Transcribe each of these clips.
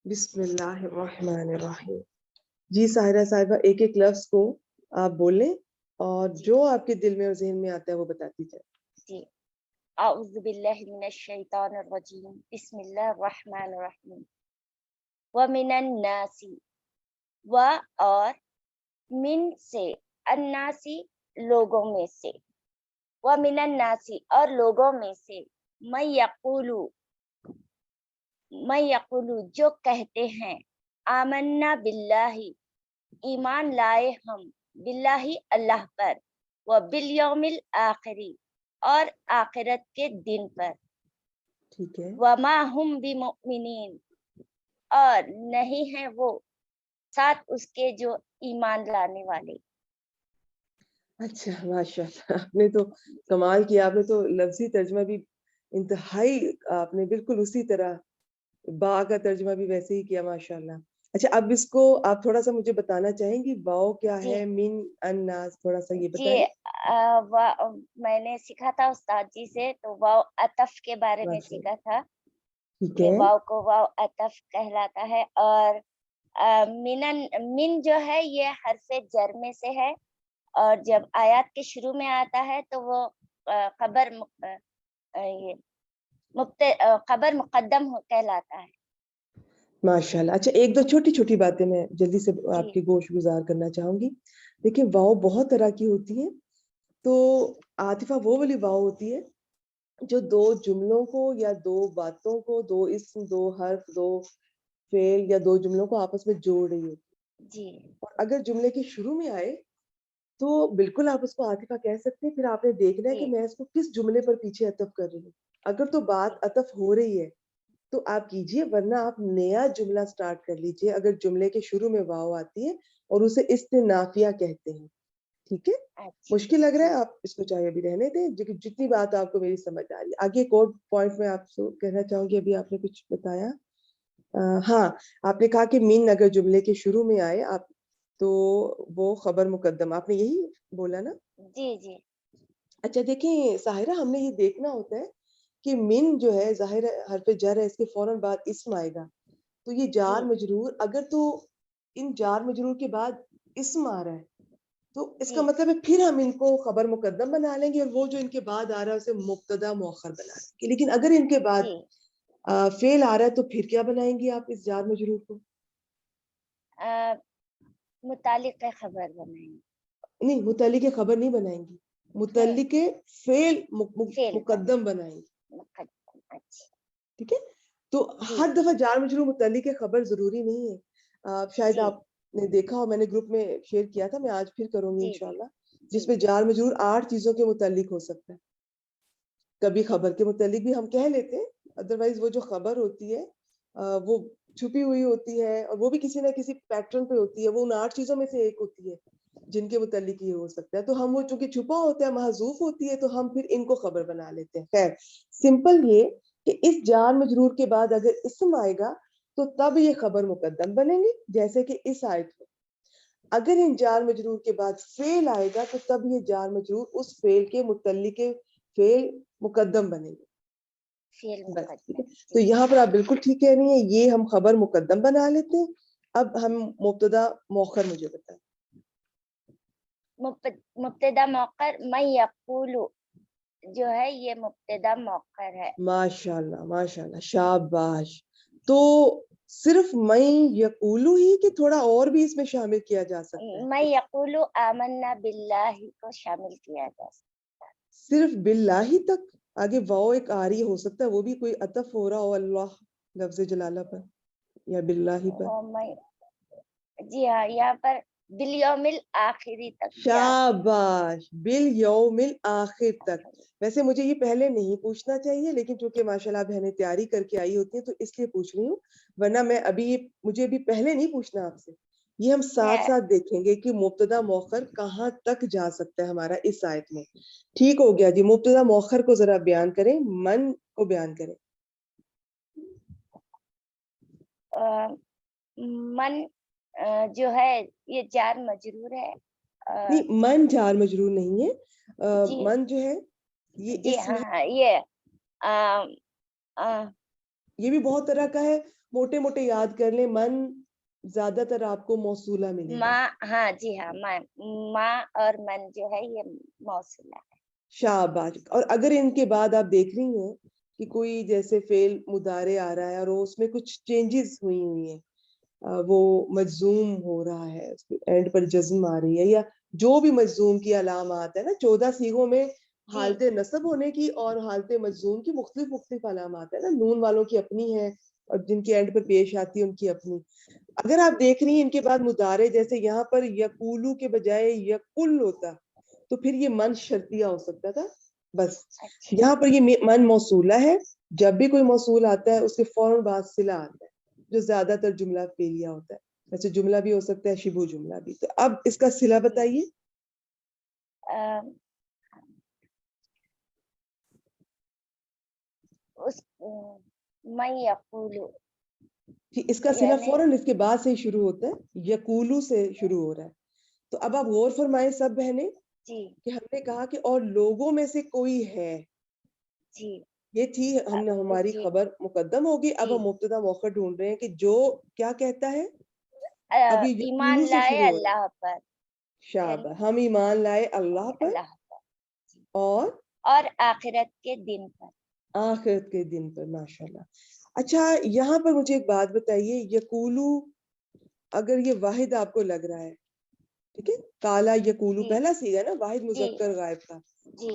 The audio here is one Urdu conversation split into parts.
بسم اللہ الرحمن الرحیم. جی ساحرہ صاحبہ ایک ایک لفظ کو آپ بولیں اور جو آپ کے دل میں اور ذہن میں آتا ہے وہ بتاتی جائیں. جی اعوذ باللہ من الشیطان الرجیم بسم اللہ الرحمن الرحیم. ومن الناس و اور من سے الناسی لوگوں میں سے ومن الناسی اور لوگوں میں سے من یقولو جو کہتے ہیں آمنا باللہ ایمان لائے ہم باللہ اللہ پر و بالیوم الآخری اور آخرت کے دن پر. ٹھیک ہے. وما ہم بمؤمنین اور نہیں ہیں وہ ساتھ اس کے جو ایمان لانے والے. اچھا ماشاء اللہ آپ نے تو کمال کیا. آپ نے تو لفظی ترجمہ بھی انتہائی آپ نے بالکل اسی طرح با کا ترجمہ بھی ویسے ہی کیا ماشاء اللہ. اچھا اب اس کو آپ تھوڑا سا مجھے بتانا چاہیں گی واو کیا ہے, من الناس تھوڑا سا یہ بتائیں. میں نے سیکھا تھا استاد جی سے تو واو عطف کے بارے میں سیکھا تھا کہ واو کو واو عطف کہلاتا ہے. اور من جو ہے یہ حرف جر میں سے ہے اور جب آیات کے شروع میں آتا ہے تو وہ خبر مقدم کہلاتا ہے. ماشاءاللہ. اچھا ایک دو چھوٹی چھوٹی باتیں میں جلدی سے آپ کی گوش گزار کرنا چاہوں گی. دیکھیں واو بہت طرح کی ہوتی ہے. تو عاطفہ وہ والی واو ہوتی ہے جو دو جملوں کو یا دو باتوں کو, دو اسم, دو حرف, دو فعل یا دو جملوں کو آپس میں جوڑ رہی ہوتی جی. اور اگر جملے کے شروع میں آئے تو بالکل آپ اس کو عاطفہ کہہ سکتے ہیں. پھر آپ نے دیکھنا ہے کہ میں اس کو کس جملے پر پیچھے عطف کر رہی ہوں. اگر تو بات عطف ہو رہی ہے تو آپ کیجئے, ورنہ آپ نیا جملہ سٹارٹ کر لیجئے اگر جملے کے شروع میں واو آتی ہے اور اسے استنافیہ کہتے ہیں. ٹھیک ہے. مشکل لگ رہا ہے آپ اس کو چاہے ابھی رہنے دیں جتنی بات آپ کو میری سمجھ آ رہی ہے. آگے ایک اور پوائنٹ میں آپ سے کہنا چاہوں گی. ابھی آپ نے کچھ بتایا. ہاں آپ نے کہا کہ من اگر جملے کے شروع میں آئے آپ تو وہ خبر مقدم, آپ نے یہی بولا نا. جی جی. اچھا دیکھیں ساحرہ ہم نے یہ دیکھنا ہوتا ہے کہ من جو ہے ظاہر حرف جر ہے, اس کے فوراً بعد اسم آئے گا تو یہ جار مجرور, اگر تو ان جار مجرور کے بعد اسم آ رہا ہے تو اس کا مطلب ہے پھر ہم ان کو خبر مقدم بنا لیں گے اور وہ جو ان کے بعد آ رہا ہے اسے مبتدا مؤخر بنا لیں گے. لیکن اگر ان کے بعد فعل آ رہا ہے تو پھر کیا بنائیں گی آپ اس جار مجرور کو؟ متعلق خبر بنائیں گے. نہیں, متعلق خبر نہیں بنائیں گی, متعلق فعل مقدم بنائیں گے. ٹھیک ہے. تو ہر دفعہ جار مجرور متعلق خبر ضروری نہیں ہے. شاید آپ نے دیکھا ہو, میں نے گروپ میں شیئر کیا تھا, میں آج پھر کروں گی انشاءاللہ, جس میں جار مجرور 8 چیزوں کے متعلق ہو سکتا ہے. کبھی خبر کے متعلق بھی ہم کہہ لیتے ہیں, ادروائز وہ جو خبر ہوتی ہے وہ چھپی ہوئی ہوتی ہے اور وہ بھی کسی نہ کسی پیٹرن پہ ہوتی ہے. وہ ان 8 چیزوں میں سے ایک ہوتی ہے جن کے متعلق یہ ہو سکتا ہے. تو ہم وہ چونکہ چھپا ہوتا ہے, محذوف ہوتی ہے, تو ہم پھر ان کو خبر بنا لیتے ہیں. خیر سمپل یہ کہ اس جار مجرور کے بعد اگر اسم آئے گا تو تب یہ خبر مقدم بنیں گے, جیسے کہ اس آیت میں. اگر ان جار مجرور کے بعد فعل آئے گا تو تب یہ جار مجرور اس فعل کے متعلق فعل مقدم بنے گے. تو یہاں پر آپ بالکل ٹھیک کہہ رہی ہیں, یہ ہم خبر مقدم بنا لیتے ہیں. اب ہم مبتدا مؤخر مجھے بتائیں. مبتدا مؤخر من یقولو جو ہے یہ مبتدا مؤخر ہے. ماشاءاللہ ماشاءاللہ, شاباش. تو صرف من یقولو ہی کہ تھوڑا اور بھی اس میں شامل کیا جا سکتا ہے؟ من یقولو آمنا باللہ کو شامل کیا جا سکتا ہے. صرف باللہ تک؟ آگے واو ایک آری ہو سکتا ہے, وہ بھی کوئی عطف ہو رہا ہو اللہ لفظ جلالہ پر یا باللہ پر. جی ہاں, یہاں پر بالیوم الآخری تک. شاباش, بالیوم الآخر تک. ویسے مجھے یہ پہلے نہیں پوچھنا چاہیے, لیکن چونکہ ماشاءاللہ بہنیں تیاری کر کے آئی ہوتی ہیں تو اس لیے پوچھ رہی ہوں, ورنہ میں مجھے ابھی پہلے نہیں پوچھنا آپ سے. یہ ہم ساتھ ساتھ دیکھیں گے کہ مبتدا مؤخر کہاں تک جا سکتا ہے ہمارا اس آیت میں. ٹھیک ہو گیا جی, مبتدا مؤخر کو ذرا بیان کریں, من کو بیان کریں. من جو ہے یہ جار مجرور ہے. نہیں, من جار مجرور نہیں ہے. من جو ہے یہ اسم ہے. یہ بھی بہت طرح کا ہے, موٹے موٹے یاد کر لیں. من زیادہ تر آپ کو موصولہ ملے گا. ہاں جی ہاں, ماں اور من جو ہے یہ موصولہ ہے. شاباش. اور اگر ان کے بعد آپ دیکھ رہی ہیں کہ کوئی جیسے فعل مضارع آ رہا ہے اور اس میں کچھ چینجز ہوئی ہیں, وہ مجزوم ہو رہا ہے, اینڈ پر جزم آ رہی ہے, یا جو بھی مجزوم کی علامات ہے نا, 14 صیغوں میں حالت نصب ہونے کی اور حالت مجزوم کی مختلف علامات ہے نا, نون والوں کی اپنی ہے اور جن کے اینڈ پر پیش آتی ہے ان کی اپنی. اگر آپ دیکھ رہی ہیں ان کے بعد مضارع, جیسے یہاں پر یقولو کے بجائے یقل ہوتا تو پھر یہ من شرطیہ ہو سکتا تھا. بس یہاں پر یہ من موصولہ ہے. جب بھی کوئی موصول آتا ہے اس کے فوراً بعد صلہ آتا ہے, جو زیادہ تر جملہ فعلیہ ہوتا ہے. ویسے جملہ بھی ہو سکتا ہے, شبہ جملہ بھی. تو اب اس کا صلہ بتائیے. میں یقولو, اس کا صلہ فوراً اس کے بعد سے ہی شروع ہوتا ہے, یقولو سے شروع ہو رہا ہے. تو اب آپ غور فرمائیں سب بہنیں کہ ہم نے کہا کہ اور لوگوں میں سے کوئی ہے, یہ تھی ہم نے ہماری خبر مقدم ہوگی. اب ہم مبتدا مؤخر ڈھونڈ رہے ہیں کہ جو کیا کہتا ہے. اب یہ ایمان لائے اللہ پر. شاباش, ہم ایمان لائے اللہ پر اور آخرت کے دن پر. آخرت کے دن پر. ماشاءاللہ. اچھا یہاں پر مجھے ایک بات بتائیے, یقولو اگر یہ واحد آپ کو لگ رہا ہے, ٹھیک ہے, کالا یقولو پہلا صیغہ نا واحد مذکر غائب کا,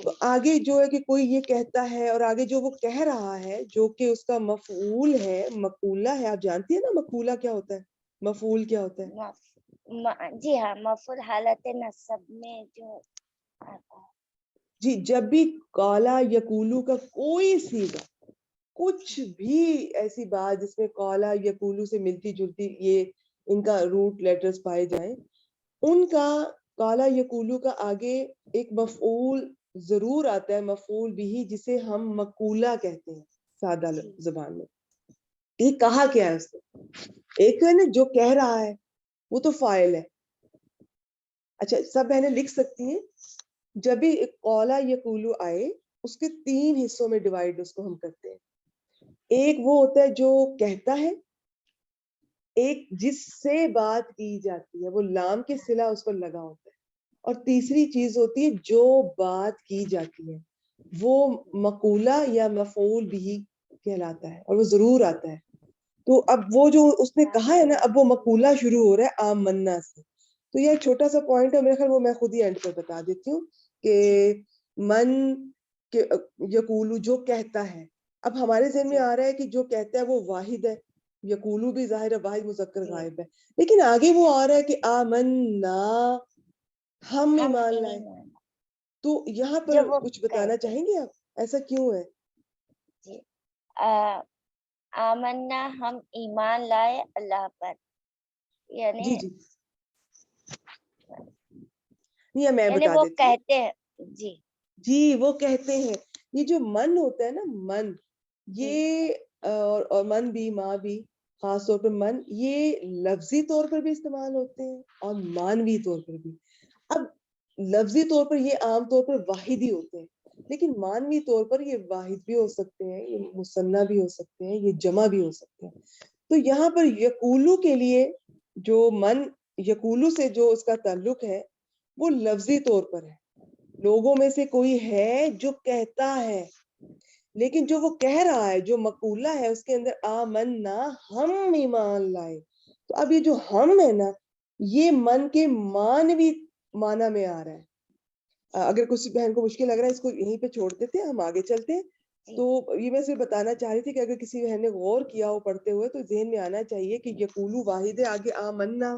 تو آگے جو ہے کہ کوئی یہ کہتا ہے اور آگے جو وہ کہہ رہا ہے جو کہ اس کا مفعول ہے, مقولہ ہے. آپ جانتی ہیں نا مقولہ کیا ہوتا ہے, مفعول کیا ہوتا ہے؟ جی ہاں, مفعول حالت نصب میں جو آتا ہے. جی, جب بھی کالا یقولو کا کوئی صیغہ, کچھ بھی ایسی بات جس میں کالا یقولو سے ملتی جلتی یہ ان کا روٹ لیٹرز پائے جائیں, ان کا کالا یقولو کا آگے ایک مفعول ضرور آتا ہے, مفعول بھی, جسے ہم مقولہ کہتے ہیں سادہ زبان میں. یہ کہا کیا ہے اس کو, ایک ہے نا جو کہہ رہا ہے وہ تو فاعل ہے. اچھا سب بہنیں لکھ سکتی ہیں, جب بھی قولا یقولو آئے اس کے 3 حصوں میں ڈیوائڈ اس کو ہم کرتے ہیں. ایک وہ ہوتا ہے جو کہتا ہے, ایک جس سے بات کی جاتی ہے, وہ لام کے صلہ اس پر لگا ہوتا ہے, اور تیسری چیز ہوتی ہے جو بات کی جاتی ہے, وہ مقولہ یا مفعول بھی کہلاتا ہے اور وہ ضرور آتا ہے. تو اب وہ جو اس نے کہا ہے نا, اب وہ مقولہ شروع ہو رہا ہے آمنا سے. تو یہ چھوٹا سا پوائنٹ ہے, میرے خیال وہ میں خود ہی اینڈ پر بتا دیتی ہوں کہ من یقولو جو کہتا ہے. اب ہمارے ذہن میں آ رہا ہے کہ جو کہتا ہے وہ واحد ہے, یقولو بھی ظاہر ہے واحد مذکر غائب ہے, لیکن آگے وہ آ رہا ہے کہ آمنا, ہم ایمان لائے. تو یہاں پر کچھ بتانا چاہیں گے آپ, ایسا کیوں ہے؟ جی, آمنا ہم ایمان لائے اللہ پر, یعنی جی میں بتا وہ دیتی ہوں. کہتے ہیں. جی وہ کہتے ہیں. یہ جو من ہوتا ہے نا, من, یہ اور من بھی, ماں بھی, خاص طور پر من, یہ لفظی طور پر بھی استعمال ہوتے ہیں اور معنوی طور پر بھی. اب لفظی طور پر یہ عام طور پر واحد ہی ہوتے ہیں, لیکن معنوی طور پر یہ واحد بھی ہو سکتے ہیں, یہ مثنیٰ بھی ہو سکتے ہیں, یہ جمع بھی ہو سکتے ہیں. تو یہاں پر یقولو کے لیے جو من یقولو سے جو اس کا تعلق ہے وہ لفظی طور پر ہے, لوگوں میں سے کوئی ہے جو کہتا ہے, لیکن جو وہ کہہ رہا ہے جو مقولہ ہے اس کے اندر آمنا, ہم ایمان لائے. تو اب یہ جو ہم ہے نا, یہ من کے معنوی معنی میں آ رہا ہے. اگر کسی بہن کو مشکل لگ رہا ہے اس کو یہیں پہ چھوڑ دیتے ہیں, ہم آگے چلتے ہیں. تو یہ میں صرف بتانا چاہ رہی تھی کہ اگر کسی بہن نے غور کیا ہو پڑھتے ہوئے تو ذہن میں آنا چاہیے کہ یقولو واحد ہے, آگے آمنا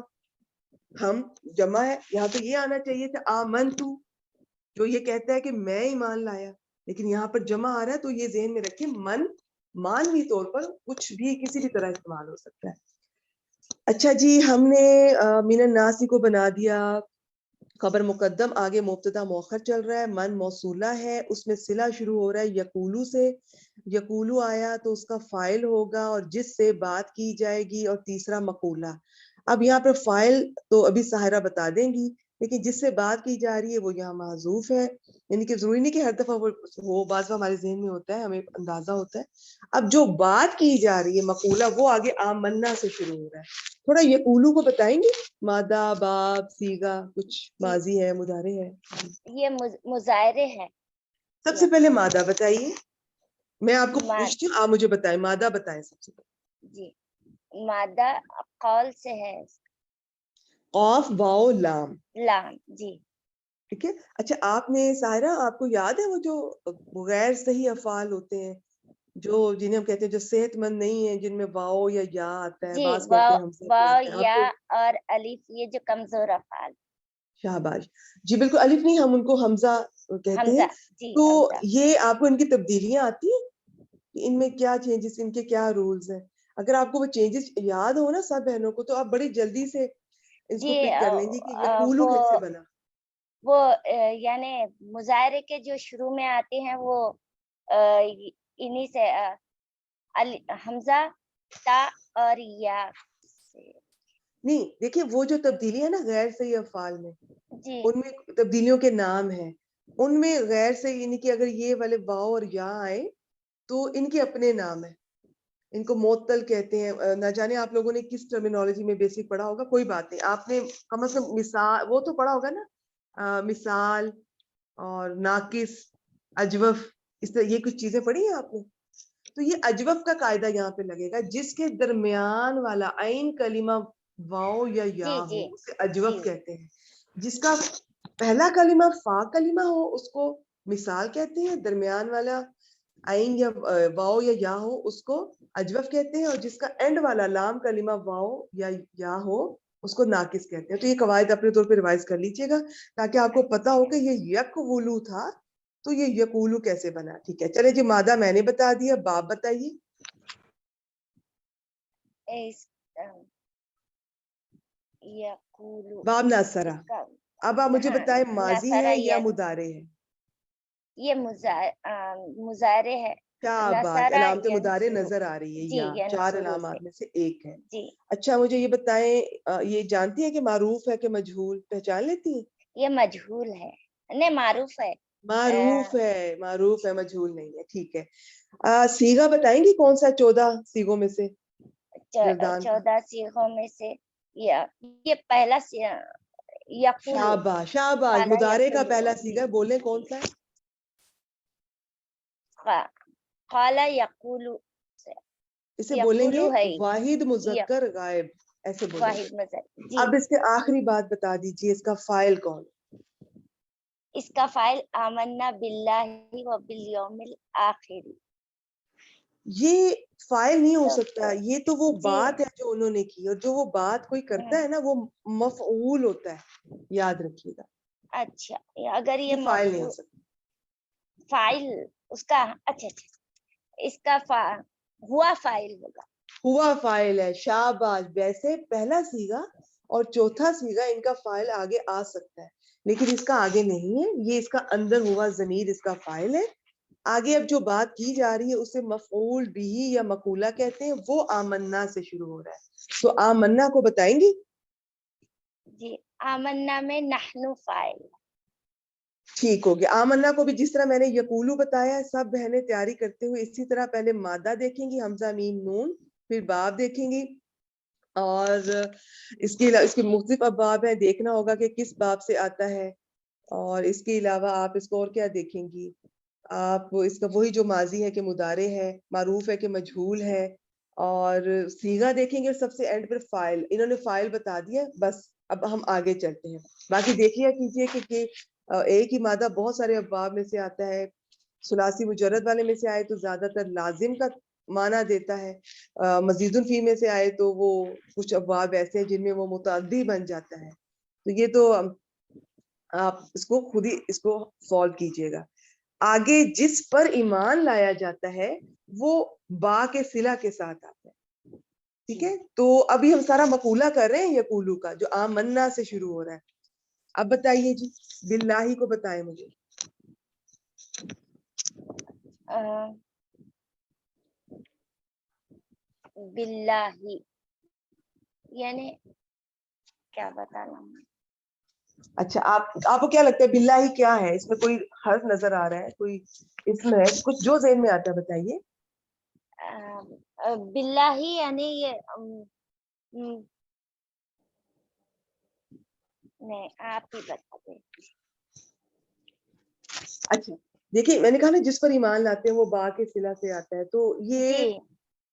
ہم جمع ہے, یہاں پہ یہ آنا چاہیے تھا آمنتو, جو یہ کہتا ہے کہ میں ایمان لایا, لیکن یہاں پر جمع آ رہا ہے. تو یہ ذہن میں رکھیں, من معنوی طور پر کچھ بھی کسی بھی طرح استعمال ہو سکتا ہے. اچھا جی, ہم نے من الناس کو بنا دیا خبر مقدم, آگے مبتدا مؤخر چل رہا ہے, من موصولہ ہے, اس میں صلہ شروع ہو رہا ہے یقولو سے. یقولو آیا تو اس کا فاعل ہوگا اور جس سے بات کی جائے گی, اور تیسرا مقولہ. اب یہاں پر فاعل تو ابھی ساحرہ بتا دیں گی, لیکن جس سے بات کی جا رہی ہے وہ یہاں معذوف ہے، یعنی کہ ضروری نہیں کہ ہر دفعہ وہ بعض ہمارے ذہن میں ہوتا ہے، ہمیں اندازہ ہوتا ہے. اب جو بات کی جا رہی ہے مقولہ وہ آگے آمنا سے شروع ہو رہا ہے. تھوڑا یقولو کو بتائیں گے، مادہ، باب، صیغہ، کچھ ماضی ہے، مضارع ہے. یہ مضارع ہے. سب سے پہلے مادہ بتائیے، میں آپ کو پوچھتی ہوں، آپ مجھے بتائیں، مادہ بتائیں سب سے پہلے. جی مادہ قول سے ہے. قاف، واو، لام. لام. جی ٹھیک ہے. اچھا آپ نے ساحرہ، آپ کو یاد ہے وہ جو غیر صحیح افعال ہوتے ہیں جو جنہیں ہم کہتے ہیں جو صحت مند نہیں ہیں، جن میں واو یا یا آتا ہے، جی بعض کہتے ہیں ہمزہ بھی واو آتا ہے، آپ یا کو؟ اور الف، یہ جو کمزور افعال. شاباش جی، بالکل. الف نہیں، ہم ان کو حمزہ کہتے ہیں. حمزہ. جی تو حمزہ. یہ آپ کو ان کی تبدیلیاں آتی ہیں کہ ان میں کیا چینجز، ان کے کیا رولز ہیں؟ اگر آپ کو وہ چینجز یاد ہو نا سب بہنوں کو، تو آپ بڑی جلدی سے اس کو جی پک کر لیں گی کہ یقولو کیسے بنا. وہ یعنی مظاہرے کے جو شروع میں آتے ہیں وہ انہی سے حمزہ، تا اور یا سے. نہیں دیکھیے، وہ جو تبدیلی ہے نا غیر صحیح افعال میں، جی ان میں تبدیلیوں کے نام ہیں. ان میں غیر صحیح یعنی کہ اگر یہ والے واو اور یا آئے تو ان کے اپنے نام ہیں، ان کو معطل کہتے ہیں. نہ جانے آپ لوگوں نے کس ٹرمینالوجی میں بیسک پڑھا ہوگا، کوئی بات نہیں، آپ نے کم از کم مثال وہ تو پڑھا ہوگا نا، مثال اور ناقص، اجوف، اس طرح یہ کچھ چیزیں پڑھی ہیں آپ نے. تو یہ اجوف کا قاعدہ یہاں پہ لگے گا، جس کے درمیان والا عین کلمہ واو یا جی ہو جی اسے اجوف جی کہتے ہیں. جس کا پہلا کلمہ فا کلمہ ہو اس کو مثال کہتے ہیں، درمیان والا عین یا واو یا ہو اس کو اجوف کہتے ہیں، اور جس کا اینڈ والا لام کلمہ واو یا ہو اس کو ناقص کہتے ہیں. تو یہ قواعد اپنے طور پہ ریوائز کر لیجیے گا تاکہ آپ کو پتا ہو کہ یہ یقولو تھا تو یہ یقولو کیسے بنا. ٹھیک ہے، چلے جی، مادہ میں نے بتا دیا، باب بتائیے. یقولو. باب ناصرہ. اب آپ مجھے بتائیں ماضی ہے یا مضارع ہے؟ یہ مضارع ہے. شاباش، نصارہ علامت مضارع ینصرو. نظر آ رہی ہے، جی یا چار ینصرو سے. علامات میں سے ایک ہے. جی اچھا مجھے یہ بتائیں، یہ جانتی ہیں کہ معروف ہے کہ مجہول، پہچان لیتی ہیں؟ یہ مجہول ہے، نہیں معروف ہے. معروف ہے، معروف ہے، مجہول نہیں ہے. ٹھیک ہے. صیغہ بتائیں گی کون سا 14 صیغوں میں سے؟ گردان کا 14 صیغوں میں سے یہ پہلا یقولو. شاباش، شاباش، قال مضارع کا یقولو. پہلا جی صیغہ بولیں کون جی. سا ہے؟ قال یقولو سے. اسے بولیں گے یقولو ہے واحد مذکر غائب، ایسے بولیں گے. واحد مذہب. جی اب اس کے آخری بات بتا دیجیے، اس کا فاعل کون؟ اس کا فاعل آمنا باللہ و بالیوم الآخر. یہ فاعل نہیں ہو سکتا، یہ تو وہ جی بات ہے جو انہوں نے کی، اور جو وہ بات کوئی کرتا ہے نا وہ مفعول ہوتا ہے، یاد رکھیے گا. اچھا، اگر یہ یہ فاعل نہیں ہو سکتا. فاعل اس کا اچھا اس کا ہوا فاعل ہوگا. ہوا فاعل ہے، شاباش. ویسے پہلا صیغہ اور چوتھا صیغہ ان کا فاعل آگے آ سکتا ہے، لیکن اس کا آگے نہیں ہے. یہ اس کا اندر ہوا ضمیر اس کا فاعل ہے. آگے اب جو بات کی جا رہی ہے اسے مفعول بھی یا مقولہ کہتے ہیں، وہ آمنا سے شروع ہو رہا ہے. تو آمنا کو بتائیں گی؟ جی آمنا میں نحنو فاعل. ٹھیک ہو گیا. آمنا کو بھی جس طرح میں نے یقولو بتایا ہے، سب بہنیں تیاری کرتے ہوئے اسی طرح پہلے مادہ دیکھیں گی، حمزہ میم نون، پھر باب دیکھیں گی، اور اس کے مختلف ابواب ہیں، دیکھنا ہوگا کہ کس باب سے آتا ہے. اور اس کے علاوہ آپ اس کو اور کیا دیکھیں گی، آپ اس کا وہی جو ماضی ہے کہ مضارع ہے، معروف ہے کہ مجہول ہے، اور صیغہ دیکھیں گے، اور سب سے اینڈ پر فاعل. انہوں نے فاعل بتا دیا، بس اب ہم آگے چلتے ہیں. باقی دیکھ لیا کیجیے کہ ایک ہی مادہ بہت سارے ابواب میں سے آتا ہے. ثلاثی مجرد والے میں سے آئے تو زیادہ تر لازم کا معنی دیتا ہے، مزید الفی میں سے آئے تو وہ کچھ ابواب ایسے ہیں جن میں وہ متعدی بن جاتا ہے. تو یہ تو آپ اس کو خود ہی اس کو سالو کیجیے گا. آگے جس پر ایمان لایا جاتا ہے وہ با کے صلہ کے ساتھ آتا ہے. ٹھیک ہے، تو ابھی ہم سارا مقولہ کر رہے ہیں یقولو کا جو آمنا سے شروع ہو رہا ہے. اب بتائیے جی، باللہ کو بتائیں مجھے. باللہ یعنی کیا بتانا، اچھا آپ کو کیا لگتا ہے باللہ کیا ہے؟ اس میں کوئی حرف نظر آ رہا ہے، کوئی اسم ہے، کچھ جو ذہن میں آتا ہے بتائیے. باللہ یعنی یہ نہیں آپ ہی بتا دیں. اچھا دیکھیے میں نے کہا نا جس پر ایمان لاتے ہیں وہ با کے صلہ سے آتا ہے، تو یہ جی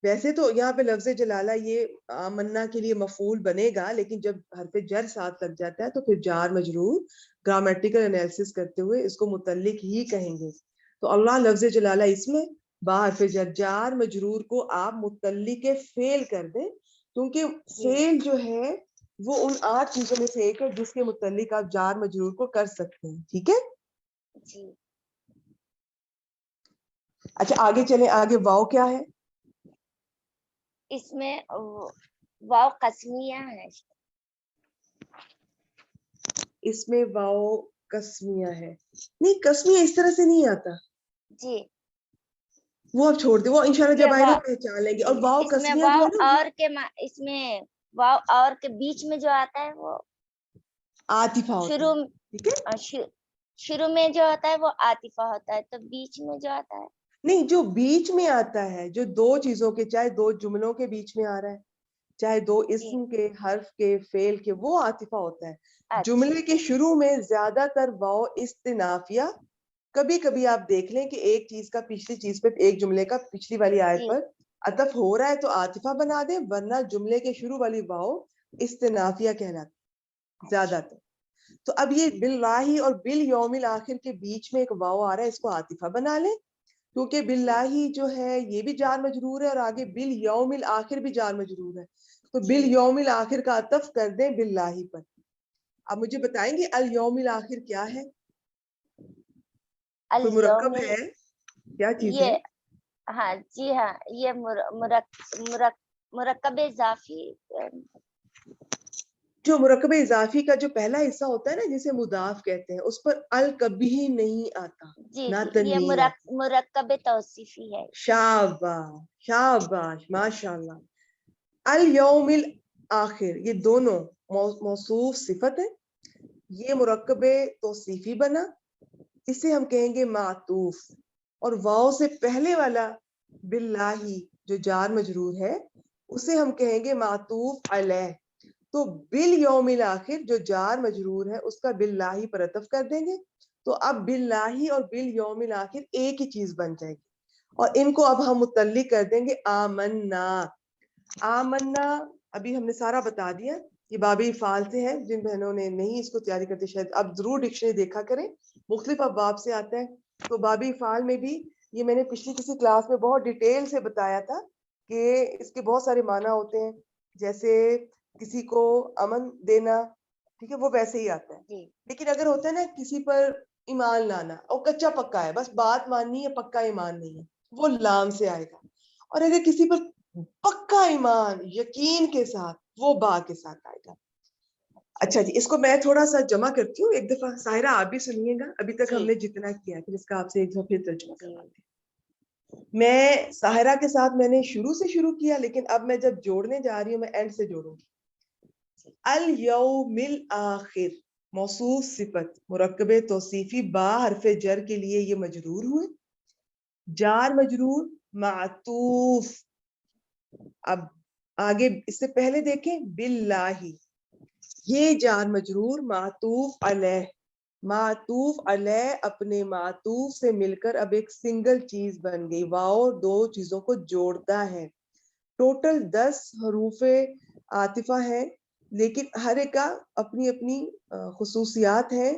ویسے تو یہاں پہ لفظ جلالہ یہ آمنا کے لیے مفعول بنے گا، لیکن جب حرف جر ساتھ لگ جاتا ہے تو پھر جار مجرور گرامیٹیکل انالیسس کرتے ہوئے اس کو متعلق ہی کہیں گے. تو اللہ لفظ جلالہ اس میں با حرف جر جار مجرور کو آپ متعلق فعل کر دیں، کیونکہ فعل جو ہے وہ ان 8 چیزوں میں سے ایک ہے جس کے متعلق آپ جار مجرور کو کر سکتے ہیں. ٹھیک ہے جی. اچھا آگے چلیں، آگے واو کیا ہے؟ اس میں واو قسمیہ ہے. اس میں واو قسمیہ ہے. نہیں قسمیہ اس طرح سے نہیں آتا جی. وہ آپ چھوڑ دیں، وہ انشاءاللہ جب آئے گا پہچان لیں گے. اور واو اس میں قسمیہ جو واو ہے نا اور کے اس میں واو اور کے بیچ میں جو آتا ہے وہ عاطفہ ہوتا ہے. ٹھیک ہے شروع میں جو ہوتا ہے وہ عاطفہ ہوتا ہے، تو بیچ میں جو آتا ہے نہیں، جو بیچ میں آتا ہے جو دو چیزوں کے، چاہے دو جملوں کے بیچ میں آ رہا ہے، چاہے دو اسم کے، حرف کے، فعل کے، وہ عاطفہ ہوتا ہے. جملے کے شروع میں زیادہ تر واو استنافیہ، کبھی کبھی آپ دیکھ لیں کہ ایک چیز کا پچھلی چیز پہ، ایک جملے کا پچھلی والی آیت پر عطف ہو رہا ہے تو عاطفہ بنا دیں، ورنہ جملے کے شروع والی واو استنافیہ کہلاتی زیادہ تر. تو اب یہ باللہ اور بالیوم الآخر کے بیچ میں ایک واو آ رہا ہے، اس کو عاطفہ بنا لیں، کیونکہ باللہ جو ہے یہ بھی جار مجرور ہے اور آگے بالیوم الآخر بھی جار مجرور ہے، تو بالیوم الآخر کا عطف کر دیں باللہ پر. اب مجھے بتائیں گے الیوم الآخر کیا ہے؟ کوئی مرکب ہے؟ کیا چیز ہے؟ ہاں جی ہاں، یہ مرکب اضافی. جو مرکب اضافی کا جو پہلا حصہ ہوتا ہے نا جسے مضاف کہتے ہیں، اس پر ال کبھی نہیں آتا، جی نہ جی، یہ تنوین آتا. مرکب توصیفی ہے. شاباش شاباش ماشاءاللہ. الیوم الآخر یہ دونوں موصوف صفت ہے، یہ مرکب توصیفی بنا، اسے ہم کہیں گے معطوف. اور واو سے پہلے والا باللہ جو جار مجرور ہے اسے ہم کہیں گے معطوف علیہ. تو بالیوم الآخر جو جار مجرور ہے اس کا باللہ پر عطف کر دیں گے، تو اب باللہ اور بالیوم الآخر ایک ہی چیز بن جائے گی، اور ان کو اب ہم متعلق کر دیں گے آمنا. آمنا ابھی ہم نے سارا بتا دیا، یہ باب افعال سے ہے. جن بہنوں نے نہیں اس کو تیاری کرتے شاید اب ضرور ڈکشنری دیکھا کریں، مختلف ابواب سے آتا ہے. تو باب افعال میں بھی یہ میں نے پچھلی کسی کلاس میں بہت ڈیٹیل سے بتایا تھا کہ اس کے بہت سارے معنی ہوتے ہیں، جیسے کسی کو امن دینا، ٹھیک ہے وہ ویسے ہی آتا ہے. لیکن اگر ہوتا ہے نا کسی پر ایمان لانا اور کچا پکا ہے، بس بات ماننی ہے، پکا ایمان نہیں ہے، وہ لام سے آئے گا. اور اگر کسی پر پکا ایمان یقین کے ساتھ، وہ با کے ساتھ آئے گا. اچھا جی، اس کو میں تھوڑا سا جمع کرتی ہوں ایک دفعہ. ساحرہ آپ بھی سنیے گا، ابھی تک ہم نے جتنا کیا پھر اس کا آپ سے ایک دفعہ پھر ترجمہ کرواتے ہیں. میں ساحرہ کے ساتھ میں نے شروع سے شروع کیا، لیکن اب میں جب جوڑنے جا رہی ہوں میں اینڈ سے جوڑوں گی. الیوم الآخر موصوف صفت مرکب توصیفی با حرف جر کے لیے یہ مجرور ہوئے، جار مجرور معطوف. اب آگے اس سے پہلے دیکھیں باللہ، یہ جار مجرور معطوف علیہ، معطوف علیہ اپنے معطوف سے مل کر اب ایک سنگل چیز بن گئی. واو دو چیزوں کو جوڑتا ہے. ٹوٹل 10 حروف عاطفہ ہیں، لیکن ہر ایک کا اپنی اپنی خصوصیات ہیں،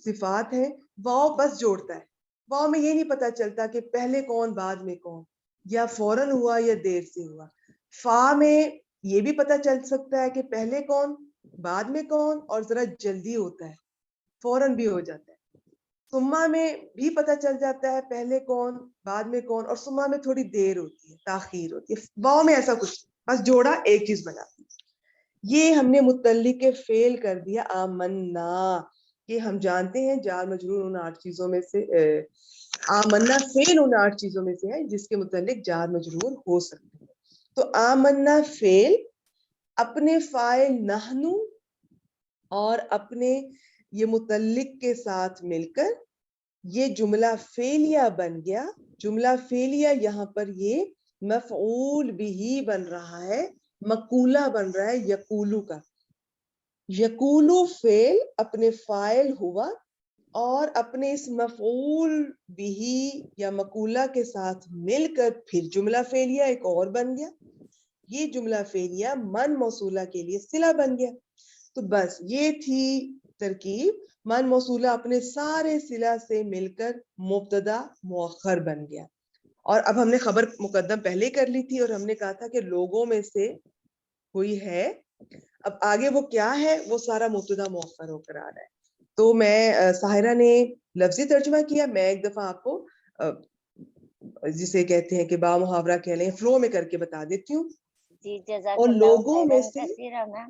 صفات ہیں. واو بس جوڑتا ہے. واو میں یہ نہیں پتا چلتا کہ پہلے کون بعد میں کون، یا فوراً ہوا یا دیر سے ہوا. فا میں یہ بھی پتا چل سکتا ہے کہ پہلے کون بعد میں کون، اور ذرا جلدی ہوتا ہے، فوراً بھی ہو جاتا ہے. سما میں بھی پتا چل جاتا ہے پہلے کون بعد میں کون، اور سما میں تھوڑی دیر ہوتی ہے، تاخیر ہوتی ہے. واو میں ایسا کچھ بس جوڑا ایک چیز بنا. یہ ہم نے متعلق فعل کر دیا آمنا. یہ ہم جانتے ہیں جار مجرور ان 8 چیزوں میں سے، آمنا فعل ان 8 چیزوں میں سے ہے جس کے متعلق جار مجرور ہو سکتے ہیں. تو آمنا فعل اپنے فاعل نحنو اور اپنے یہ متعلق کے ساتھ مل کر یہ جملہ فعلیہ بن گیا. جملہ فعلیہ یہاں پر یہ مفعول بھی بن رہا ہے, مقولہ بن رہا ہے یقولو کا. یقولو فعل اپنے فاعل ہوا اور اپنے اس مفعول بھی یا مقولہ کے ساتھ مل کر پھر جملہ فعلیہ ایک اور بن گیا. یہ جملہ فعلیہ من موصولہ کے لیے صلہ بن گیا. تو بس یہ تھی ترکیب. من موصولہ اپنے سارے صلہ سے مل کر مبتدا مؤخر بن گیا. اور اب ہم نے خبر مقدم پہلے کر لی تھی اور ہم نے کہا تھا کہ لوگوں میں سے کوئی ہے. اب آگے وہ کیا ہے وہ سارا مبتدا مؤخر ہو کر آ رہا ہے. تو میں ساحرہ نے لفظی ترجمہ کیا, میں ایک دفعہ آپ کو جسے کہتے ہیں کہ با محاورہ کہہ لیں فلو میں کر کے بتا دیتی ہوں. جی جزاک اور اللہ لوگوں میں خیرا سے کثیرا میم.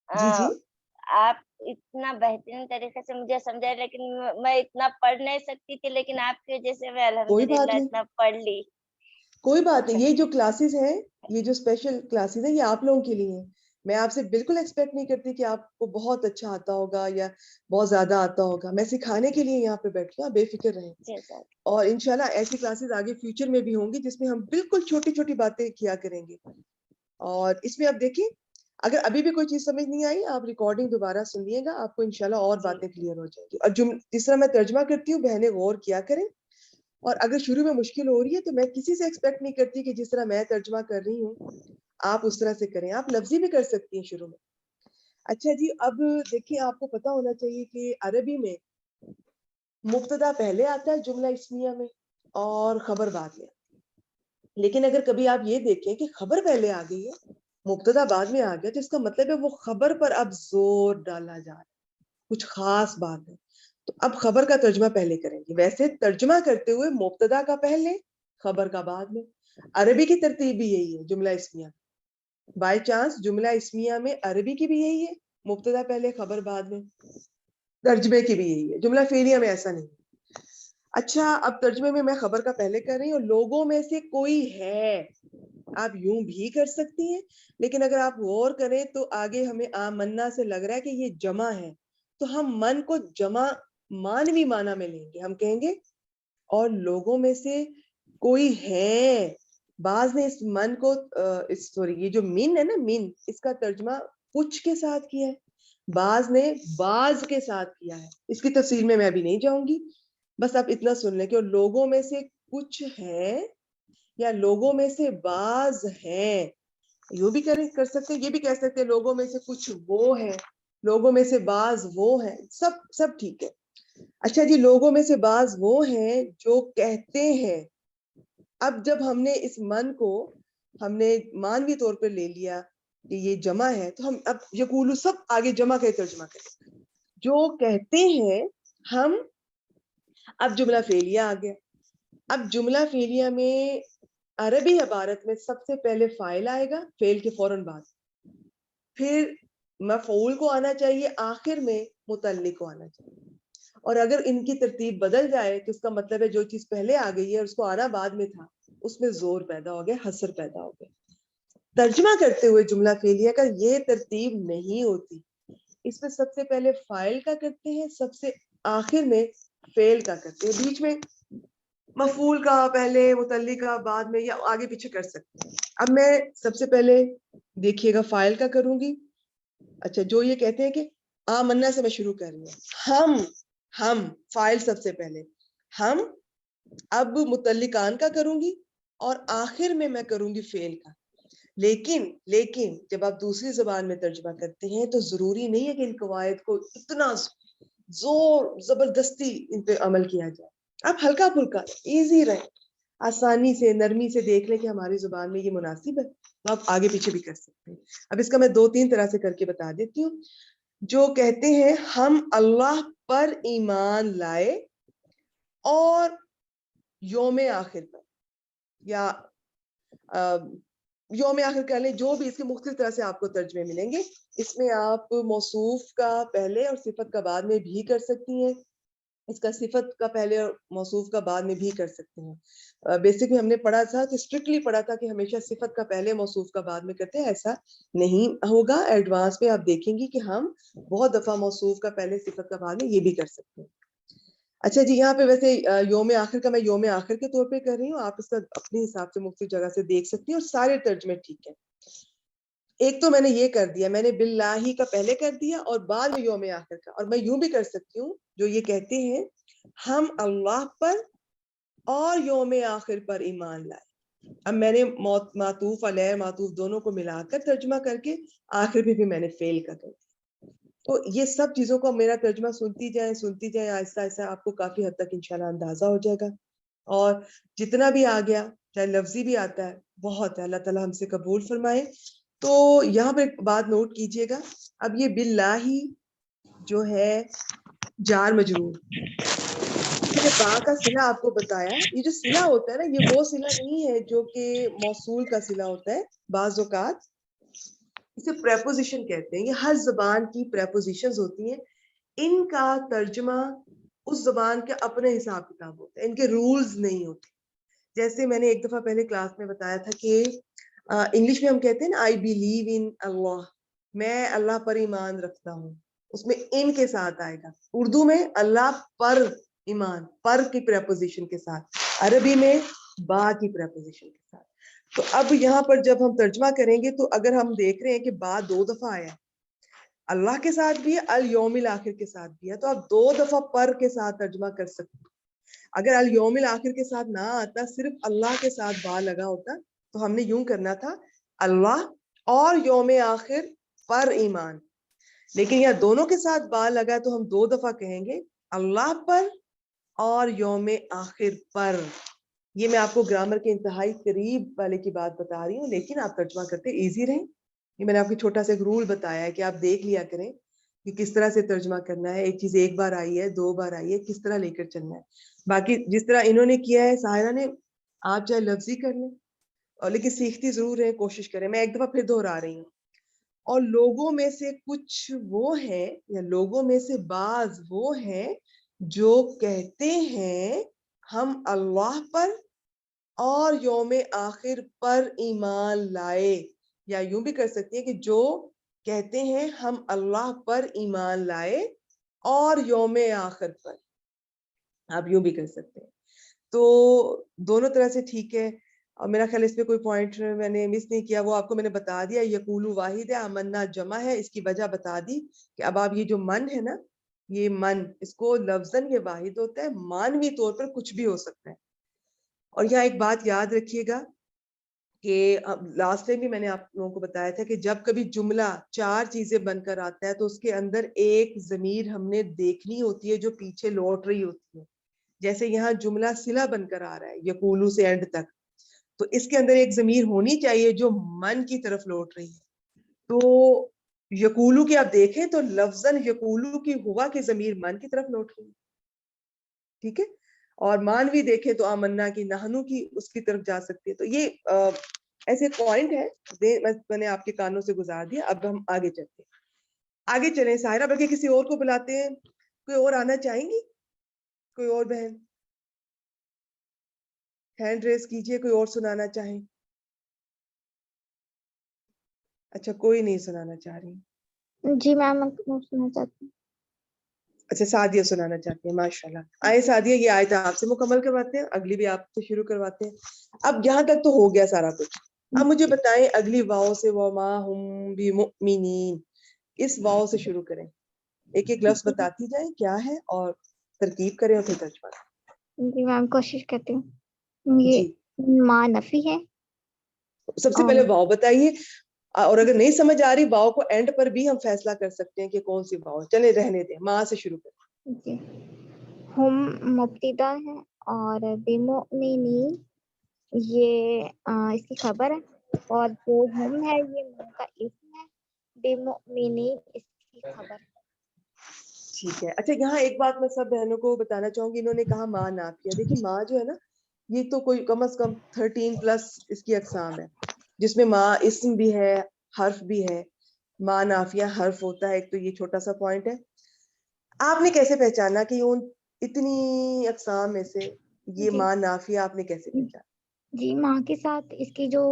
جی جی آپ اتنا بہترین طریقے سے مجھے سمجھائے, لیکن میں اتنا پڑھ نہیں سکتی تھی, لیکن آپ کی وجہ سے میں کوئی بات الحمدللہ نہیں, اتنا پڑھ لی. کوئی بات نہیں. یہ جو کلاسز ہیں, یہ جو اسپیشل کلاسز ہیں, یہ آپ لوگوں کے لیے ہیں. میں آپ سے بالکل ایکسپیکٹ نہیں کرتی کہ آپ کو بہت اچھا آتا ہوگا یا بہت زیادہ آتا ہوگا. میں سکھانے کے لیے یہاں پہ بیٹھی ہوں, بے فکر رہیں. جزاک اور انشاءاللہ ایسی کلاسز آگے فیوچر میں بھی ہوں گی جس میں ہم بالکل چھوٹی چھوٹی باتیں کیا کریں گے. اور اس میں اب دیکھیں, اگر ابھی بھی کوئی چیز سمجھ نہیں آئی آپ ریکارڈنگ دوبارہ سنیے گا, آپ کو انشاءاللہ اور جی باتیں کلیئر ہو جائیں گی. اور جس طرح میں ترجمہ کرتی ہوں بہنیں غور کیا کریں. اور اگر شروع میں مشکل ہو رہی ہے تو میں کسی سے ایکسپیکٹ نہیں کرتی کہ جس طرح میں ترجمہ کر رہی ہوں آپ اس طرح سے کریں. آپ لفظی بھی کر سکتی ہیں شروع میں. اچھا جی, اب دیکھیں آپ کو پتا ہونا چاہیے کہ عربی میں مبتدا پہلے آتا ہے جملہ اسمیہ میں اور خبر بعد میں. لیکن اگر کبھی آپ یہ دیکھیں کہ خبر پہلے آ گئی ہے, مبتدا بعد میں آ گیا, تو اس کا مطلب ہے وہ خبر پر اب زور ڈالا جا رہا ہے, کچھ خاص بات ہے. تو اب خبر کا ترجمہ پہلے کریں گے. ویسے ترجمہ کرتے ہوئے مبتدا کا پہلے خبر کا بعد میں. عربی کی ترتیب بھی یہی ہے جملہ اسمیہ. بائی چانس جملہ اسمیہ میں عربی کی بھی یہی ہے, مبتدا پہلے خبر بعد میں. ترجمے کی بھی یہی ہے, جملہ فعلیہ میں ایسا نہیں. اچھا, اب ترجمے میں خبر کا پہلے کر رہی ہوں. لوگوں میں سے کوئی ہے, آپ یوں بھی کر سکتی ہیں, لیکن اگر آپ غور کریں تو آگے ہمیں آمنا سے لگ رہا ہے کہ یہ جمع ہے, تو ہم من کو جمع مانوی معنی میں لیں گے. ہم کہیں گے اور لوگوں میں سے کوئی ہے. بعض نے اس من کو سوری یہ جو من ہے نا, من, اس کا ترجمہ کچھ کے ساتھ کیا ہے, بعض نے بعض کے ساتھ کیا ہے. اس کی تفصیل میں ابھی نہیں جاؤں گی, بس آپ اتنا سن لیں کہ لوگوں میں سے کچھ ہے یا لوگوں میں سے بعض ہیں. یوں بھی کر سکتے, یہ بھی کہہ سکتے لوگوں میں سے کچھ وہ ہے, لوگوں میں سے بعض وہ ہیں, سب ٹھیک ہے. اچھا جی, لوگوں میں سے بعض وہ ہیں جو کہتے ہیں. اب جب ہم نے اس من کو ہم نے مانوی طور پر لے لیا کہ یہ جمع ہے, تو ہم اب یقولو سب آگے جمع کا ترجمہ کریں. جو کہتے ہیں ہم, اب جملہ فعلیہ آ گیا. اب جملہ فعلیہ میں عربی عبارت میں سب سے پہلے فاعل آئے گا فعل کے فوراً بعد, پھر مفعول کو آنا چاہیے, آخر میں متعلق کو آنا چاہیے. اور اگر ان کی ترتیب بدل جائے تو اس کا مطلب ہے جو چیز پہلے آ گئی ہے اور اس کو آنا بعد میں تھا, اس میں زور پیدا ہو گیا, حسر پیدا ہو گیا. ترجمہ کرتے ہوئے جملہ فعلیہ کا یہ ترتیب نہیں ہوتی. اس میں سب سے پہلے فاعل کا کرتے ہیں, سب سے آخر میں فعل کا کرتے ہیں, بیچ میں مفعول کا پہلے متعلق کا بعد میں, یا آگے پیچھے کر سکتے ہیں. اب میں سب سے پہلے دیکھیے گا فاعل کا کروں گی. اچھا, جو یہ کہتے ہیں کہ آمنا سے میں شروع کر رہی ہوں, ہم فاعل سب سے پہلے ہم. اب متعلقان کا کروں گی اور آخر میں کروں گی فعل کا. لیکن جب آپ دوسری زبان میں ترجمہ کرتے ہیں تو ضروری نہیں ہے کہ ان قواعد کو اتنا زور زبردستی ان پہ عمل کیا جائے. آپ ہلکا پھلکا ایزی رہیں, آسانی سے نرمی سے دیکھ لیں کہ ہماری زبان میں یہ مناسب ہے, تو آپ آگے پیچھے بھی کر سکتے ہیں. اب اس کا میں 2-3 طرح سے کر کے بتا دیتی ہوں. جو کہتے ہیں ہم اللہ پر ایمان لائے اور یوم آخر پر, یا یوم آخر کہہ لیں, جو بھی اس کے مختلف طرح سے آپ کو ترجمے ملیں گے. اس میں آپ موصوف کا پہلے اور صفت کا بعد میں بھی کر سکتی ہیں, اس کا صفت کا پہلے اور موصوف کا بعد میں بھی کر سکتے ہیں. بیسک میں ہم نے پڑھا تھا کہ اسٹرکٹلی پڑھا تھا کہ ہمیشہ صفت کا پہلے موصوف کا بعد میں کرتے ہیں. ایسا نہیں ہوگا. ایڈوانس میں آپ دیکھیں گی کہ ہم بہت دفعہ موصوف کا پہلے صفت کا بعد میں یہ بھی کر سکتے ہیں. اچھا جی, یہاں پہ ویسے یوم آخر کا میں یوم آخر کے طور پہ کر رہی ہوں, آپ اس کا اپنے حساب سے مختلف جگہ سے دیکھ سکتی ہیں اور سارے ترجمے ٹھیک ہیں. ایک تو میں نے یہ کر دیا, میں نے باللہ کا پہلے کر دیا اور بعد میں یوم آخر کا. اور میں یوں بھی کر سکتی ہوں جو یہ کہتے ہیں ہم اللہ پر اور یوم آخر پر ایمان لائے. اب میں نے معطوف علیہ معطوف دونوں کو ملا کر ترجمہ کر کے آخر بھی میں نے فیل کر دیا. تو یہ سب چیزوں کو میرا ترجمہ سنتی جائیں آہستہ آہستہ آپ کو کافی حد تک انشاءاللہ اندازہ ہو جائے گا. اور جتنا بھی آ گیا چاہے لفظی بھی آتا ہے بہت ہے, اللہ تعالیٰ ہم سے قبول فرمائے. تو یہاں پہ ایک بات نوٹ کیجئے گا, اب یہ باللہ جو ہے جار مجرور, میں نے با کا صلہ آپ کو بتایا. یہ جو صلہ ہوتا ہے نا, یہ وہ صلہ نہیں ہے جو کہ موصول کا صلہ ہوتا ہے. بعض اوقات اسے پریپوزیشن کہتے ہیں. یہ ہر زبان کی پریپوزیشنز ہوتی ہیں, ان کا ترجمہ اس زبان کے اپنے حساب کتاب ہوتا ہے, ان کے رولز نہیں ہوتے. جیسے میں نے ایک دفعہ پہلے کلاس میں بتایا تھا کہ انگلش میں ہم کہتے ہیں نا آئی بلیو ان اللہ, میں اللہ پر ایمان رکھتا ہوں, اس میں ان کے ساتھ آئے گا. اردو میں اللہ پر ایمان, پر کی پریپوزیشن کے ساتھ. عربی میں با کی پریپوزیشن کے ساتھ. تو اب یہاں پر جب ہم ترجمہ کریں گے تو اگر ہم دیکھ رہے ہیں کہ با 2 دفعہ آیا, اللہ کے ساتھ بھی ہے, الیوم الاخر کے ساتھ بھی ہے, تو آپ 2 دفعہ پر کے ساتھ ترجمہ کر سکتے. اگر الیوم الاخر کے ساتھ نہ آتا, صرف اللہ کے ساتھ با لگا ہوتا, تو ہم نے یوں کرنا تھا اللہ اور یوم آخر پر ایمان. لیکن یہاں دونوں کے ساتھ با لگا تو ہم 2 دفعہ کہیں گے اللہ پر اور یوم آخر پر. یہ میں آپ کو گرامر کے انتہائی قریب والے کی بات بتا رہی ہوں, لیکن آپ ترجمہ کرتے ایزی رہیں. یہ میں نے آپ کو چھوٹا سا ایک رول بتایا ہے کہ آپ دیکھ لیا کریں کہ کس طرح سے ترجمہ کرنا ہے. ایک چیز ایک بار آئی ہے, 2 بار آئی ہے, کس طرح لے کر چلنا ہے. باقی جس طرح انہوں نے کیا ہے ساحرہ نے, آپ چاہے لفظی کر لیں اور لیکن سیکھتی ضرور ہے, کوشش کریں. میں ایک دفعہ پھر دہرا رہی ہوں. اور لوگوں میں سے کچھ وہ ہیں یا لوگوں میں سے بعض وہ ہیں جو کہتے ہیں ہم اللہ پر اور یوم آخر پر ایمان لائے. یا یوں بھی کر سکتے ہیں کہ جو کہتے ہیں ہم اللہ پر ایمان لائے اور یوم آخر پر, آپ یوں بھی کر سکتے ہیں. تو دونوں طرح سے ٹھیک ہے. اور میرا خیال اس پہ کوئی پوائنٹ میں نے مس نہیں کیا, وہ آپ کو میں نے بتا دیا. یقولو واحد ہے, آمنا جمع ہے, اس کی وجہ بتا دی کہ اب آپ یہ جو من ہے نا, یہ من اس کو لفظاً یہ واحد ہوتا ہے, مانوی طور پر کچھ بھی ہو سکتا ہے. اور یہاں ایک بات یاد رکھیے گا کہ لاسٹ ٹائم بھی میں نے آپ لوگوں کو بتایا تھا کہ جب کبھی جملہ 4 چیزیں بن کر آتا ہے تو اس کے اندر ایک ضمیر ہم نے دیکھنی ہوتی ہے جو پیچھے لوٹ رہی ہوتی ہے. جیسے یہاں جملہ صلہ بن کر آ رہا ہے یقولو سے اینڈ تک, تو اس کے اندر ایک ضمیر ہونی چاہیے جو من کی طرف لوٹ رہی ہے. تو یقولو کی آپ دیکھیں تو لفظاً یقولو کی ہوا کی ضمیر من کی طرف لوٹ رہی ہے, ٹھیک ہے. اور مانوی دیکھیں تو آمنا کی نہنو کی اس کی طرف جا سکتی ہے. تو یہ ایسے پوائنٹ ہے, میں نے آپ کے کانوں سے گزار دیا. اب ہم آگے چلتے ہیں, آگے چلیں ساحرہ, بلکہ کسی اور کو بلاتے ہیں. کوئی اور آنا چاہیں گی, کوئی اور بہن ہینڈ ریز کیجئے, کوئی اور سنانا چاہیں. اچھا کوئی نہیں سنانا چاہ رہی. جی میم میں سننا چاہتی ہوں. اچھا سعدیہ سنانا چاہتی ہیں, ماشاءاللہ. آئے سعدیہ, یہ آیت آپ سے مکمل کرواتے ہیں, اگلی بھی آپ سے شروع کرواتے ہیں. اب یہاں تک تو ہو گیا سارا کچھ. اب مجھے بتائیں اگلی واؤ سے, وما ہم بمؤمنین, اس واؤ سے شروع کریں. ایک ایک لفظ بتاتی جائیں کیا ہے اور ترکیب کریں اور پھر ترجمہ. جی میم کوشش کرتی ہوں. یہ جی ماں نفی ہے. سب سے پہلے واؤ بتائیے, اور اگر نہیں سمجھ آ رہی واؤ کو اینڈ پر بھی ہم فیصلہ کر سکتے ہیں کہ کون سی واؤ. چلے رہنے دیں, ماں سے شروع کریں. جی ہم مبتدا ہے اور بمؤمنین یہ اس کی خبر ہے, اور جو ہم ہے یہ من کا اسم ہے, بمؤمنین اس کی خبر ہے. ٹھیک ہے. اچھا یہاں ایک بات میں سب بہنوں کو بتانا چاہوں گی, انہوں نے کہا ماں نافیہ. دیکھیے ماں جو ہے نا, یہ تو کوئی کم از کم 13+ اس کی اقسام ہے, جس میں ماں اسم بھی ہے, حرف بھی ہے. ماں نافیہ حرف ہوتا ہے ایک, تو یہ چھوٹا سا پوائنٹ ہے. آپ نے کیسے پہچانا کہ اتنی اقسام میں سے یہ جی ماں نافیہ آپ نے کیسے پہچانا؟ جی ماں کے ساتھ اس کی جو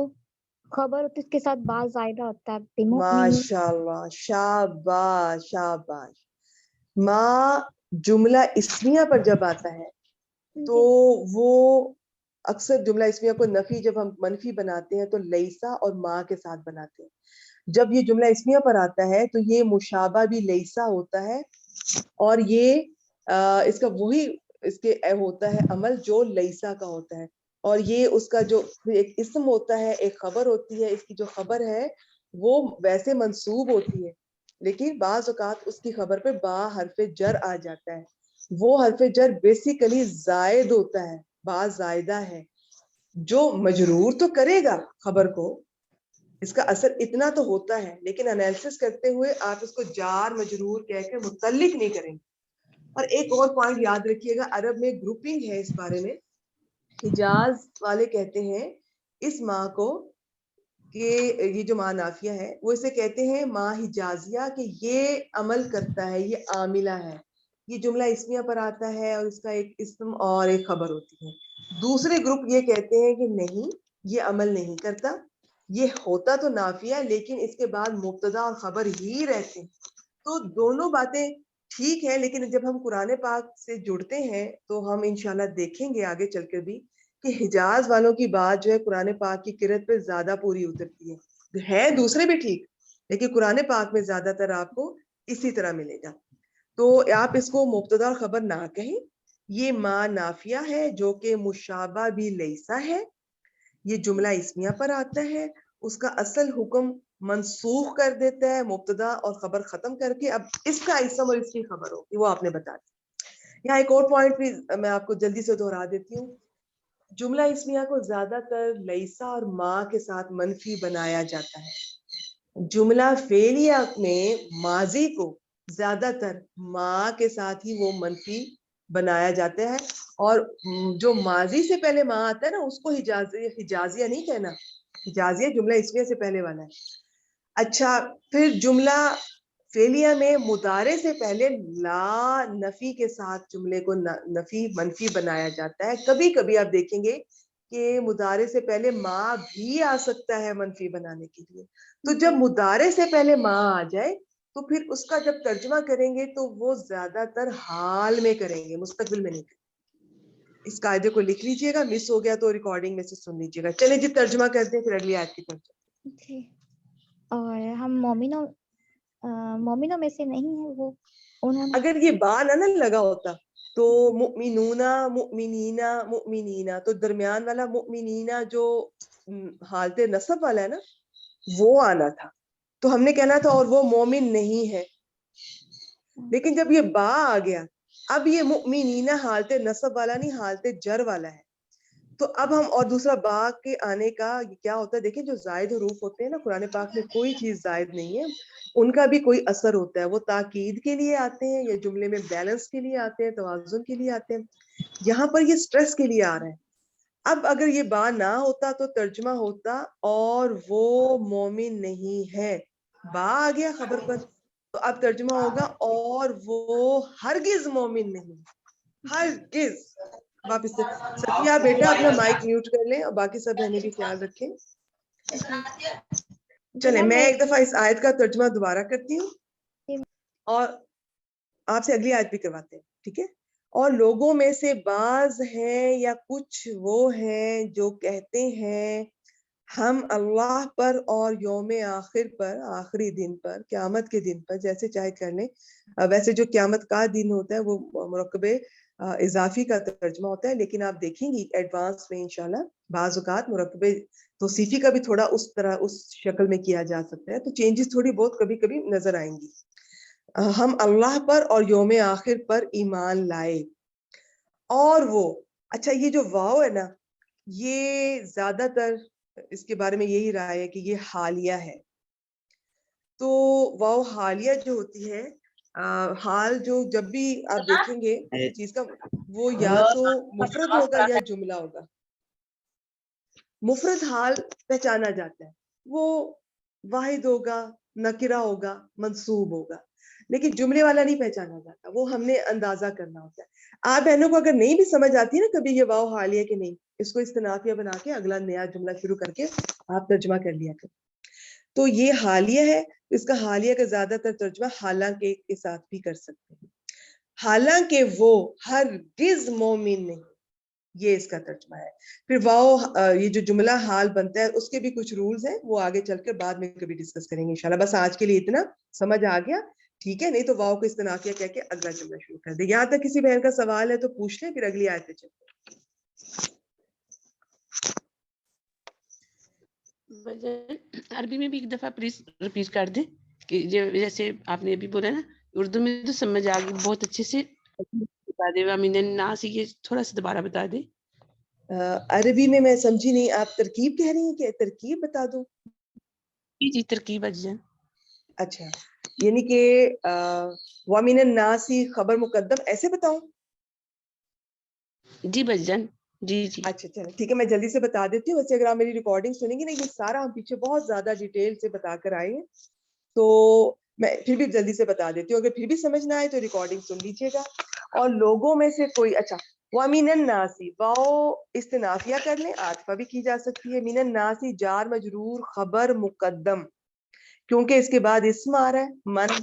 خبر ہوتی ہے اس کے ساتھ با زائدہ ہوتا ہے بمؤمنین. ماشاء اللہ، شاباش شاباش. ماں جملہ اسمیہ پر جب آتا ہے تو جی وہ اکثر جملہ اسمیہ کو نفی جب ہم منفی بناتے ہیں تو لیسا اور ماں کے ساتھ بناتے ہیں. جب یہ جملہ اسمیہ پر آتا ہے تو یہ مشابہ بھی لیسا ہوتا ہے اور یہ اس کا وہی اس کے ہوتا ہے عمل جو لیسا کا ہوتا ہے. اور یہ اس کا جو ایک اسم ہوتا ہے، ایک خبر ہوتی ہے، اس کی جو خبر ہے وہ ویسے منصوب ہوتی ہے لیکن بعض اوقات اس کی خبر پہ با حرف جر آ جاتا ہے. وہ حرف جر بیسیکلی زائد ہوتا ہے، با زائدہ ہے جو مجرور تو کرے گا خبر کو، اس کا اثر اتنا تو ہوتا ہے لیکن انالیسس کرتے ہوئے آپ اس کو جار مجرور کہہ کے متعلق نہیں کریں گے. اور ایک اور پوائنٹ یاد رکھیے گا، عرب میں گروپنگ ہے اس بارے میں. حجاز والے کہتے ہیں اس ماں کو کہ یہ جو ماں نافیہ ہے وہ اسے کہتے ہیں ماں حجازیہ کہ یہ عمل کرتا ہے، یہ عاملہ ہے. یہ جملہ اسمیہ پر آتا ہے اور اس کا ایک اسم اور ایک خبر ہوتی ہے. دوسرے گروپ یہ کہتے ہیں کہ نہیں، یہ عمل نہیں کرتا، یہ ہوتا تو نافیہ لیکن اس کے بعد مبتدا اور خبر ہی رہتے ہیں. تو دونوں باتیں ٹھیک ہے لیکن جب ہم قرآن پاک سے جڑتے ہیں تو ہم انشاءاللہ دیکھیں گے آگے چل کر بھی کہ حجاز والوں کی بات جو ہے قرآن پاک کی قرت پہ زیادہ پوری اترتی ہے دوسرے بھی ٹھیک لیکن قرآن پاک میں زیادہ تر آپ کو اسی طرح ملے گا. تو آپ اس کو مبتدا اور خبر نہ کہیں، یہ ماں نافیہ ہے جو کہ مشابہ بھی لیسا ہے. یہ جملہ اسمیہ پر آتا ہے، اس کا اصل حکم منسوخ کر دیتا ہے، مبتدا اور خبر ختم کر کے اب اس کا اسم اور اس کی خبر ہوگی وہ آپ نے بتا دی. یہاں ایک اور پوائنٹ بھی میں آپ کو جلدی سے دہرا دیتی ہوں. جملہ اسمیہ کو زیادہ تر لیسا اور ماں کے ساتھ منفی بنایا جاتا ہے. جملہ فعلیہ میں ماضی کو زیادہ تر ماں کے ساتھ ہی وہ منفی بنایا جاتا ہے اور جو ماضی سے پہلے ماں آتا ہے نا اس کو حجازیہ نہیں کہنا، حجازیہ جملہ اسمیہ سے پہلے والا ہے. اچھا پھر جملہ فعلیہ میں مضارع سے پہلے لا نفی کے ساتھ جملے کو نفی منفی بنایا جاتا ہے. کبھی کبھی آپ دیکھیں گے کہ مضارع سے پہلے ماں بھی آ سکتا ہے منفی بنانے کے لیے. تو جب مضارع سے پہلے ماں آ جائے تو پھر اس کا جب ترجمہ کریں گے تو وہ زیادہ تر حال میں کریں گے، مستقبل میں نہیں کریں گے. اس قاعدے کو لکھ لیجئے گا، مس ہو گیا تو ریکارڈنگ میں سے سن لیجئے گا. چلیں جی ترجمہ کرتے ہیں پھر اگلی آیت کی طرف. جی اور ہم مومنوں میں سے نہیں ہیں وہ انہوں نے. اگر یہ با نہ لگا ہوتا تو مؤمنون مؤمنینا مؤمنینا تو درمیان والا مؤمنینا جو حالت نصب والا ہے نا وہ آنا تھا تو ہم نے کہنا تھا اور وہ مومن نہیں ہے. لیکن جب یہ با آ گیا اب یہ مؤمنین حالت نصب والا نہیں حالت جر والا ہے. تو اب ہم اور دوسرا با کے آنے کا کیا ہوتا ہے، دیکھیں جو زائد حروف ہوتے ہیں نا قرآن پاک میں کوئی چیز زائد نہیں ہے، ان کا بھی کوئی اثر ہوتا ہے. وہ تاکید کے لیے آتے ہیں یا جملے میں بیلنس کے لیے آتے ہیں، توازن کے لیے آتے ہیں. یہاں پر یہ سٹریس کے لیے آ رہا ہے. اب اگر یہ با نہ ہوتا تو ترجمہ ہوتا اور وہ مومن نہیں ہے. با آ گیا خبر پر تو اب ترجمہ ہوگا اور وہ ہرگز مومن نہیں، ہرگز. واپس سے سفیہ بیٹا اپنا مائک میوٹ کر لیں اور باقی سب بہنیں بھی خیال رکھیں. چلیں میں ایک دفعہ اس آیت کا ترجمہ دوبارہ کرتی ہوں اور آپ سے اگلی آیت بھی کرواتے ہیں، ٹھیک ہے. اور لوگوں میں سے بعض ہیں یا کچھ وہ ہیں جو کہتے ہیں ہم اللہ پر اور یوم آخر پر، آخری دن پر، قیامت کے دن پر، جیسے چاہے کر لیں. ویسے جو قیامت کا دن ہوتا ہے وہ مرکب اضافی کا ترجمہ ہوتا ہے لیکن آپ دیکھیں گی ایڈوانس میں انشاءاللہ بعض اوقات مرکب توصیفی کا بھی تھوڑا اس طرح اس شکل میں کیا جا سکتا ہے تو چینجز تھوڑی بہت کبھی کبھی نظر آئیں گی. ہم اللہ پر اور یوم آخر پر ایمان لائے اور وہ. اچھا یہ جو واو ہے نا یہ زیادہ تر اس کے بارے میں یہی رائے ہے کہ یہ حالیہ ہے. تو واو حالیہ جو ہوتی ہے حال جو جب بھی آپ دیکھیں گے کسی چیز کا وہ یا تو مفرد ہوگا یا جملہ ہوگا. مفرد حال پہچانا جاتا ہے، وہ واحد ہوگا، نکرہ ہوگا، منصوب ہوگا. لیکن جملے والا نہیں پہچانا جاتا, وہ ہم نے اندازہ کرنا ہوتا ہے. آپ بہنوں کو اگر نہیں بھی سمجھ آتی ہے نا کبھی یہ واو حالیہ کہ نہیں, اس کو استنافیہ بنا کے اگلا نیا جملہ شروع کر کے آپ ترجمہ کر لیا کریں. تو یہ حالیہ ہے, اس کا حالیہ کا زیادہ تر ترجمہ حالانکہ کے ساتھ بھی کر سکتے ہیں. حالانکہ وہ ہرگز مومن نہیں, یہ اس کا ترجمہ ہے. پھر واو یہ جو جملہ حال بنتا ہے اس کے بھی کچھ رولز ہیں, وہ آگے چل کر بعد میں کبھی ڈسکس کریں گے انشاءاللہ. بس آج کے لیے اتنا سمجھ آ گیا, ٹھیک ہے؟ نہیں تو واو کو استنافیہ کہہ کے اگلا جملہ شروع کر دیں. یہاں تک کسی بہن کا سوال ہے تو پوچھ لیں, پھر اگلی آیت پہ چلتے ہیں. عربی میں بھی ایک دفعہ پلیز ریپیٹ کر دیں کہ جیسے آپ نے ابھی بولا نا, اردو میں تو سمجھ آ گئی بہت اچھے سے, بتا دیں وَمِنَ النَّاسِ, یہ تھوڑا سا دوبارہ بتا دیں. عربی میں سمجھی نہیں, آپ ترکیب کہہ رہی ہیں کہ ترکیب بتا دوں؟ جی ترکیب اجزاء. اچھا, یعنی کہ وَمِنَ النَّاسِ خبر مقدم ایسے بتاؤں؟ جی بجن, جی جی اچھا چلیں ٹھیک ہے, میں جلدی سے بتا دیتی ہوں. ویسے اگر آپ میری ریکارڈنگ سنیں گی نا, یہ سارا ہم پیچھے بہت زیادہ ڈیٹیل سے بتا کر آئے ہیں, تو میں پھر بھی جلدی سے بتا دیتی ہوں. اگر پھر بھی سمجھ نہ آئے تو ریکارڈنگ سن لیجیے گا. اور لوگوں میں سے کوئی, اچھا وَمِنَ النَّاسِ واو استنافیہ کر لیں, عاطفہ بھی کی جا سکتی ہے. مِنَ النَّاسِ جار مجرور خبر مقدم, کیونکہ اس کے بعد اسم آ رہا ہے من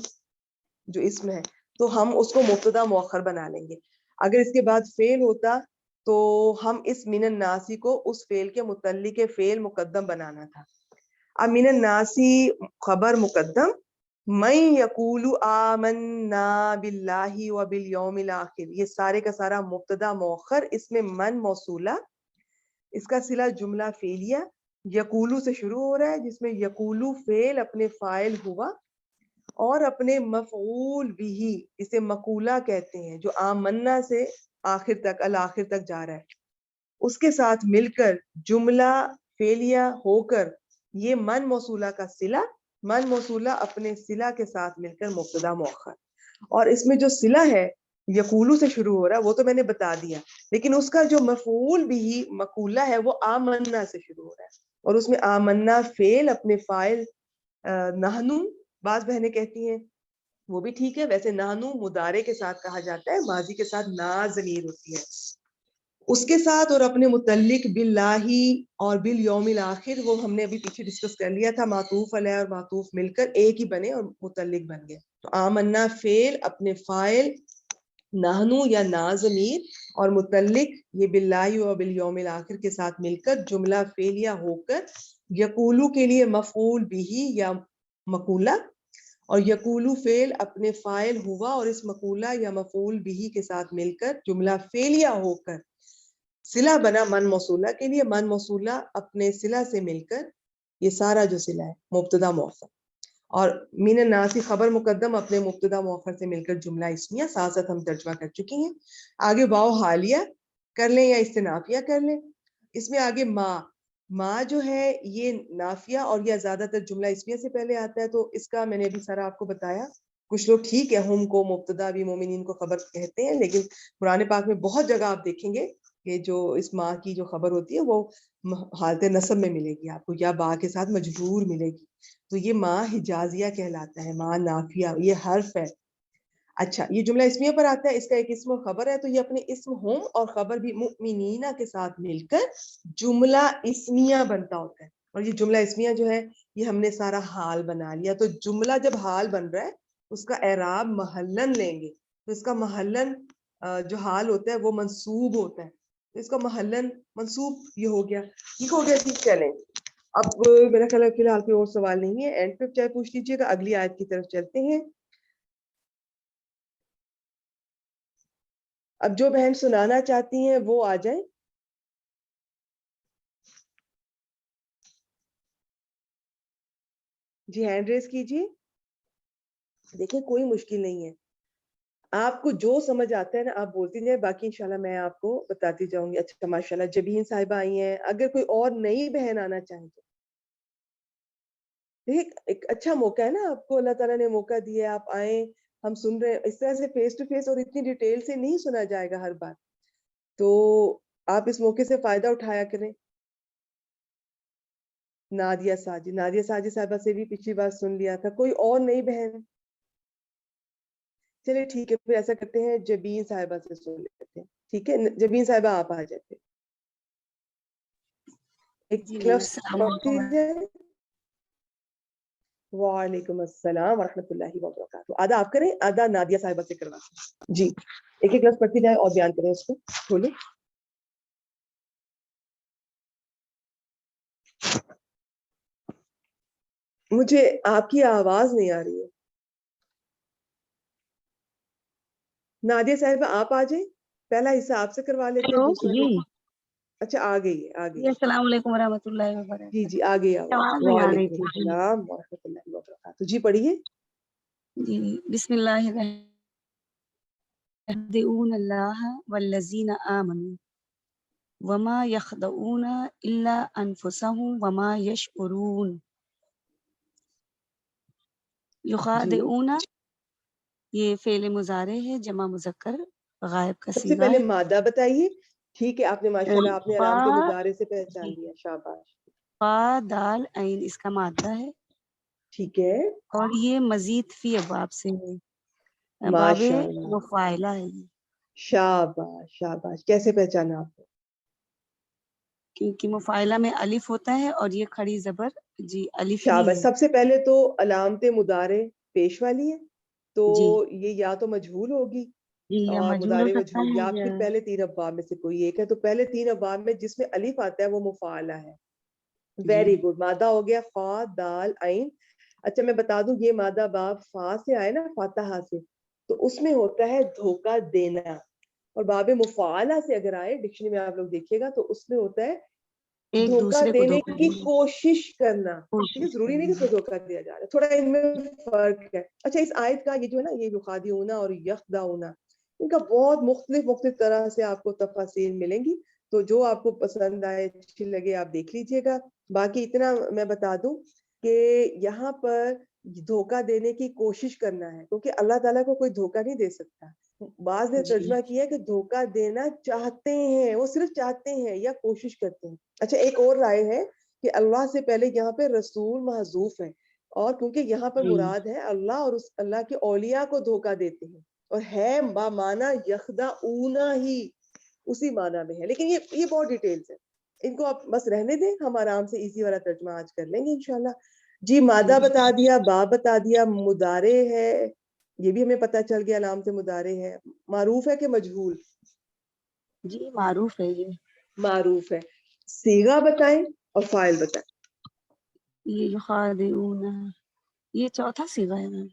جو اسم ہے, تو ہم اس کو مبتدا مؤخر بنا لیں گے. اگر اس کے بعد فعل ہوتا تو ہم اس من الناسی کو اس فعل کے متعلق فعل مقدم بنانا تھا. اب من الناسی خبر مقدم, من یقول آمنا باللہ وبالیوم الاخر, یہ سارے کا سارا مبتدا مؤخر, اس میں من موصولہ, اس کا صلہ جملہ فعلیہ یقولو سے شروع ہو رہا ہے, جس میں یقولو فعل اپنے فاعل ہوا اور اپنے مفعول بھی, اسے مقولہ کہتے ہیں, جو آمنا سے آخر تک الآخر تک جا رہا ہے, اس کے ساتھ مل کر جملہ فعلیہ ہو کر یہ من موصولہ کا صلہ, من موصولہ اپنے صلہ کے ساتھ مل کر مبتدا مؤخر. اور اس میں جو صلہ ہے یقولو سے شروع ہو رہا ہے وہ تو میں نے بتا دیا, لیکن اس کا جو مفعول بھی مقولہ ہے وہ آمنا سے شروع ہو رہا ہے, اور اس میں آمنا فعل اپنے فاعل نحنو, بعض بہنیں کہتی ہیں وہ بھی ٹھیک ہے, ویسے نحنو مضارع کے ساتھ کہا جاتا ہے, ماضی کے ساتھ نا ضمیر ہوتی ہے, اس کے ساتھ اور اپنے متعلق باللہ اور بالیوم الاخر, وہ ہم نے ابھی پیچھے ڈسکس کر لیا تھا, معطوف علیہ اور معطوف مل کر ایک ہی بنے اور متعلق بن گئے. تو آمنا فعل اپنے فاعل نحنو یا نا ضمیر اور متعلق یہ باللہ اور بالیوم الاخر کے ساتھ مل کر جملہ فعلیہ ہو کر یقولو کے لیے مفعول بھی یا مقولہ, اور یقولو فعل اپنے فاعل ہوا اور اس مقولہ یا مفعول بھی کے ساتھ مل کر جملہ فعلیہ ہو کر صلہ بنا من موصولہ کے لیے, من موصولہ اپنے صلہ سے مل کر یہ سارا جو صلہ ہے مبتدا مؤخر, اور من الناس خبر مقدم اپنے مبتدا مؤخر سے مل کر جملہ اسمیہ, ساتھ ساتھ ہم ترجمہ کر چکی ہیں. آگے واو حالیہ کر لیں یا استنافیہ کر لیں. اس میں آگے ما جو ہے یہ نافیہ اور یا زیادہ تر جملہ اسمیہ سے پہلے آتا ہے, تو اس کا میں نے ابھی سارا آپ کو بتایا. کچھ لوگ ٹھیک ہے ہم کو مبتدا بھی مومنین کو خبر کہتے ہیں, لیکن قرآن پاک میں بہت جگہ آپ دیکھیں گے کہ جو اس ماں کی جو خبر ہوتی ہے وہ حالت نصب میں ملے گی آپ کو, یا با کے ساتھ مجرور ملے گی, تو یہ ماں حجازیہ کہلاتا ہے, ماں نافیہ, یہ حرف ہے. اچھا یہ جملہ اسمیہ پر آتا ہے, اس کا ایک اسم و خبر ہے, تو یہ اپنے اسم ہم اور خبر بھی مؤمنین کے ساتھ مل کر جملہ اسمیہ بنتا ہوتا ہے. اور یہ جملہ اسمیہ جو ہے یہ ہم نے سارا حال بنا لیا. تو جملہ جب حال بن رہا ہے اس کا اعراب محلن لیں گے, تو اس کا محلن جو حال ہوتا ہے وہ منصوب ہوتا ہے, تو اس کا محلن منصوب یہ ہو گیا. ٹھیک ہو گیا, ٹھیک چلیں. اب میرا خیال ہے فی الحال کوئی اور سوال نہیں ہے, اینڈ پہ چاہے پوچھ لیجیے گا. اگلی آیت کی طرف چلتے ہیں. اب جو بہن سنانا چاہتی ہیں وہ آ جائیں. جی ہینڈ ریز کیجیے. دیکھیں کوئی مشکل نہیں ہے, آپ کو جو سمجھ آتا ہے نا آپ بولتی جائیں, باقی انشاءاللہ میں آپ کو بتاتی جاؤں گی. اچھا ماشاءاللہ جبین صاحبہ آئی ہیں, اگر کوئی اور نئی بہن آنا چاہیں تو ایک اچھا موقع ہے نا آپ کو, اللہ تعالیٰ نے موقع دیا, آپ آئیں, ہم سن رہے ہیں. اس طرح سے فیس ٹو فیس اور اتنی ڈیٹیل سے نہیں سنا جائے گا ہر بات, تو آپ اس موقع سے فائدہ اٹھایا کریں. نادیہ ساجد صاحبہ سے بھی پچھلی بار سن لیا تھا. کوئی اور نئی بہن چلے ٹھیک ہے، پھر ایسا کرتے ہیں جبین صاحبہ سے سن لیتے ہیں. ٹھیک ہے جبین صاحبہ آپ آ جاتے. ایک جی کلفس السلام پڑھتی علیکم. جائے. وعلیکم السلام ورحمۃ اللہ وبرکاتہ. آدھا آپ کریں، آدھا نادیہ صاحبہ سے کرواتے ہیں. جی ایک ایک لفظ پڑھتی جائے اور بیان کریں اس کو. بولے. مجھے آپ کی آواز نہیں آ رہی ہے. نادیہ صاحبہ آپ آ جائیں. پہلا حصہ آپ سے کروا لیتے ہیں، ہیلو دوسرا جی جی اچھا آ گئی ہے، آ گئی جی ہے. السلام علیکم ورحمۃ اللہ جی وبرکاتہ. جی آ گئی آواز. آواز نہیں آ رہی وعلیکم تھی جی. السلام ورحمۃ اللہ وبرکاتہ. جی پڑھیے. جی بسم اللہ الرحمن يخدعون اللہ والذین آمنوا وما يخدعون الا انفسهم وما يشعرون. جی یخادعون یہ فعل مضارع ہے، جمع مذکر غائب کا سب سے صیغہ پہلے ہے. مادہ بتائیے. ٹھیک ہے آپ نے ماشاءاللہ آپ نے فا علامت مضارع سے پہچان جی لیا. شاباش. فا دال عین اس کا مادہ ہے، ٹھیک ہے اور یہ مزید فی ابواب سے ہے. باب ماشاءاللہ. مفاعلہ ہے یہ، شاباش شاباش. کیسے پہچانا آپ نے؟ کیونکہ مفاعلہ میں الف ہوتا ہے اور یہ کھڑی زبر جی الف ہی شاباش. ہے. سب سے پہلے تو علامت مضارع پیش والی ہے، تو جی یہ یا تو مجہول ہوگی جی یا اور مجہول ہو مضارع سکتا مجہول، ہے یا یا پھر پہلے 3 ابواب میں سے کوئی ایک ہے. تو پہلے 3 ابواب میں جس میں الف آتا ہے وہ مفاعلہ ہے. جی ویری گڈ. مادہ ہو گیا فا دال عین. اچھا میں بتا دوں یہ مادہ باب فا سے آئے نا، فاتحہ سے، تو اس میں ہوتا ہے دھوکہ دینا. اور باب مفاعلہ سے اگر آئے ڈکشنری میں آپ لوگ دیکھیے گا تو اس میں ہوتا ہے ایک دھوکہ دوسرے کو دینے دھوکہ کی دینا، کوشش کرنا. ٹھیک ہے، کوشش ضروری نہیں کہ کرنا. کوئی دھوکہ دیا جا رہا ہے، تھوڑا ان میں فرق ہے. اچھا اس آیت کا یہ جو ہے نا، یہ یخادعون اور یخدعون، ان کا بہت مختلف طرح سے آپ کو تفاصیل ملیں گی. تو جو آپ کو پسند آئے اچھی لگے آپ دیکھ لیجئے گا. باقی اتنا میں بتا دوں کہ یہاں پر دھوکہ دینے کی کوشش کرنا ہے، کیونکہ اللہ تعالیٰ کو کوئی دھوکہ نہیں دے سکتا. بعض نے جی ترجمہ کیا کہ دھوکہ دینا چاہتے ہیں، وہ صرف چاہتے ہیں یا کوشش کرتے ہیں. اچھا ایک اور رائے ہے کہ اللہ سے پہلے یہاں پہ رسول محذوف ہے، اور کیونکہ یہاں پر جی مراد ہے اللہ اور اس اللہ کے اولیاء کو دھوکہ دیتے ہیں، اور ہے با معنی یخدعون ہی اسی معنی میں ہے. لیکن یہ بہت ڈیٹیلز ہے، ان کو آپ بس رہنے دیں، ہم آرام سے ایزی والا ترجمہ آج کر لیں گے انشاءاللہ. جی مادہ بتا دیا، باب بتا دیا، مضارع ہے یہ بھی ہمیں پتہ چل گیا، علامت مضارع ہے. معروف ہے کہ مجہول؟ جی معروف ہے یہ. معروف ہے. صیغہ بتائیں اور فاعل بتائیں. یہ یخادعون یہ چوتھا صیغہ ہے میم.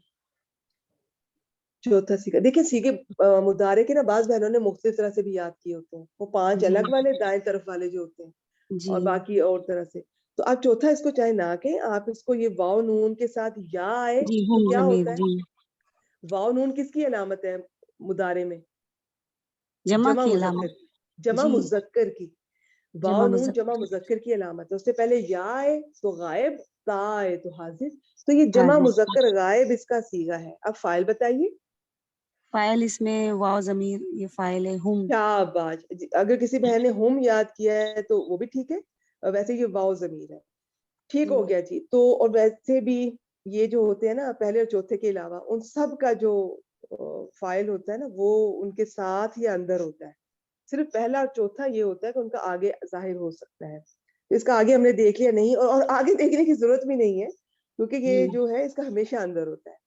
چوتھا صیغہ دیکھیں، صیغے مضارع کے نا بعض بہنوں نے مختلف طرح سے بھی یاد کیے ہوتے ہیں. وہ 5 جی الگ والے دائیں طرف والے جو ہوتے ہیں، جی اور باقی اور طرح سے. تو آپ چوتھا اس کو چاہے نہ کہیں، آپ اس کو یہ واو نون کے ساتھ یا آئے جی تو ہم کیا ضمیر ہوتا ہے؟ جی واو نون کس کی علامت ہے مضارع میں؟ جمع جمع کی مذکر علامت. کی. جمع جی مذکر کی. واو جمع نون جمع مذکر مذکر کی علامت ہے. اس سے پہلے یا آئے تو غائب، تا آئے تو حاضر. تو یہ جمع حاضر. مذکر غائب اس کا صیغہ ہے. اب فاعل بتائیے. فاعل اس میں واو ضمیر یہ فاعل ہے ہم. شاباش. اگر کسی بہن نے ہم یاد کیا ہے تو وہ بھی ٹھیک ہے، ویسے یہ واو ضمیر ہے. ٹھیک ہو گیا جی. تو اور ویسے بھی یہ جو ہوتے ہیں نا پہلے اور چوتھے کے علاوہ، ان سب کا جو فاعل ہوتا ہے نا وہ ان کے ساتھ یا اندر ہوتا ہے. صرف پہلا اور چوتھا یہ ہوتا ہے کہ ان کا آگے ظاہر ہو سکتا ہے. اس کا آگے ہم نے دیکھ لیا نہیں، اور آگے دیکھنے کی ضرورت بھی نہیں ہے کیونکہ یہ جو ہے اس کا ہمیشہ اندر ہوتا ہے.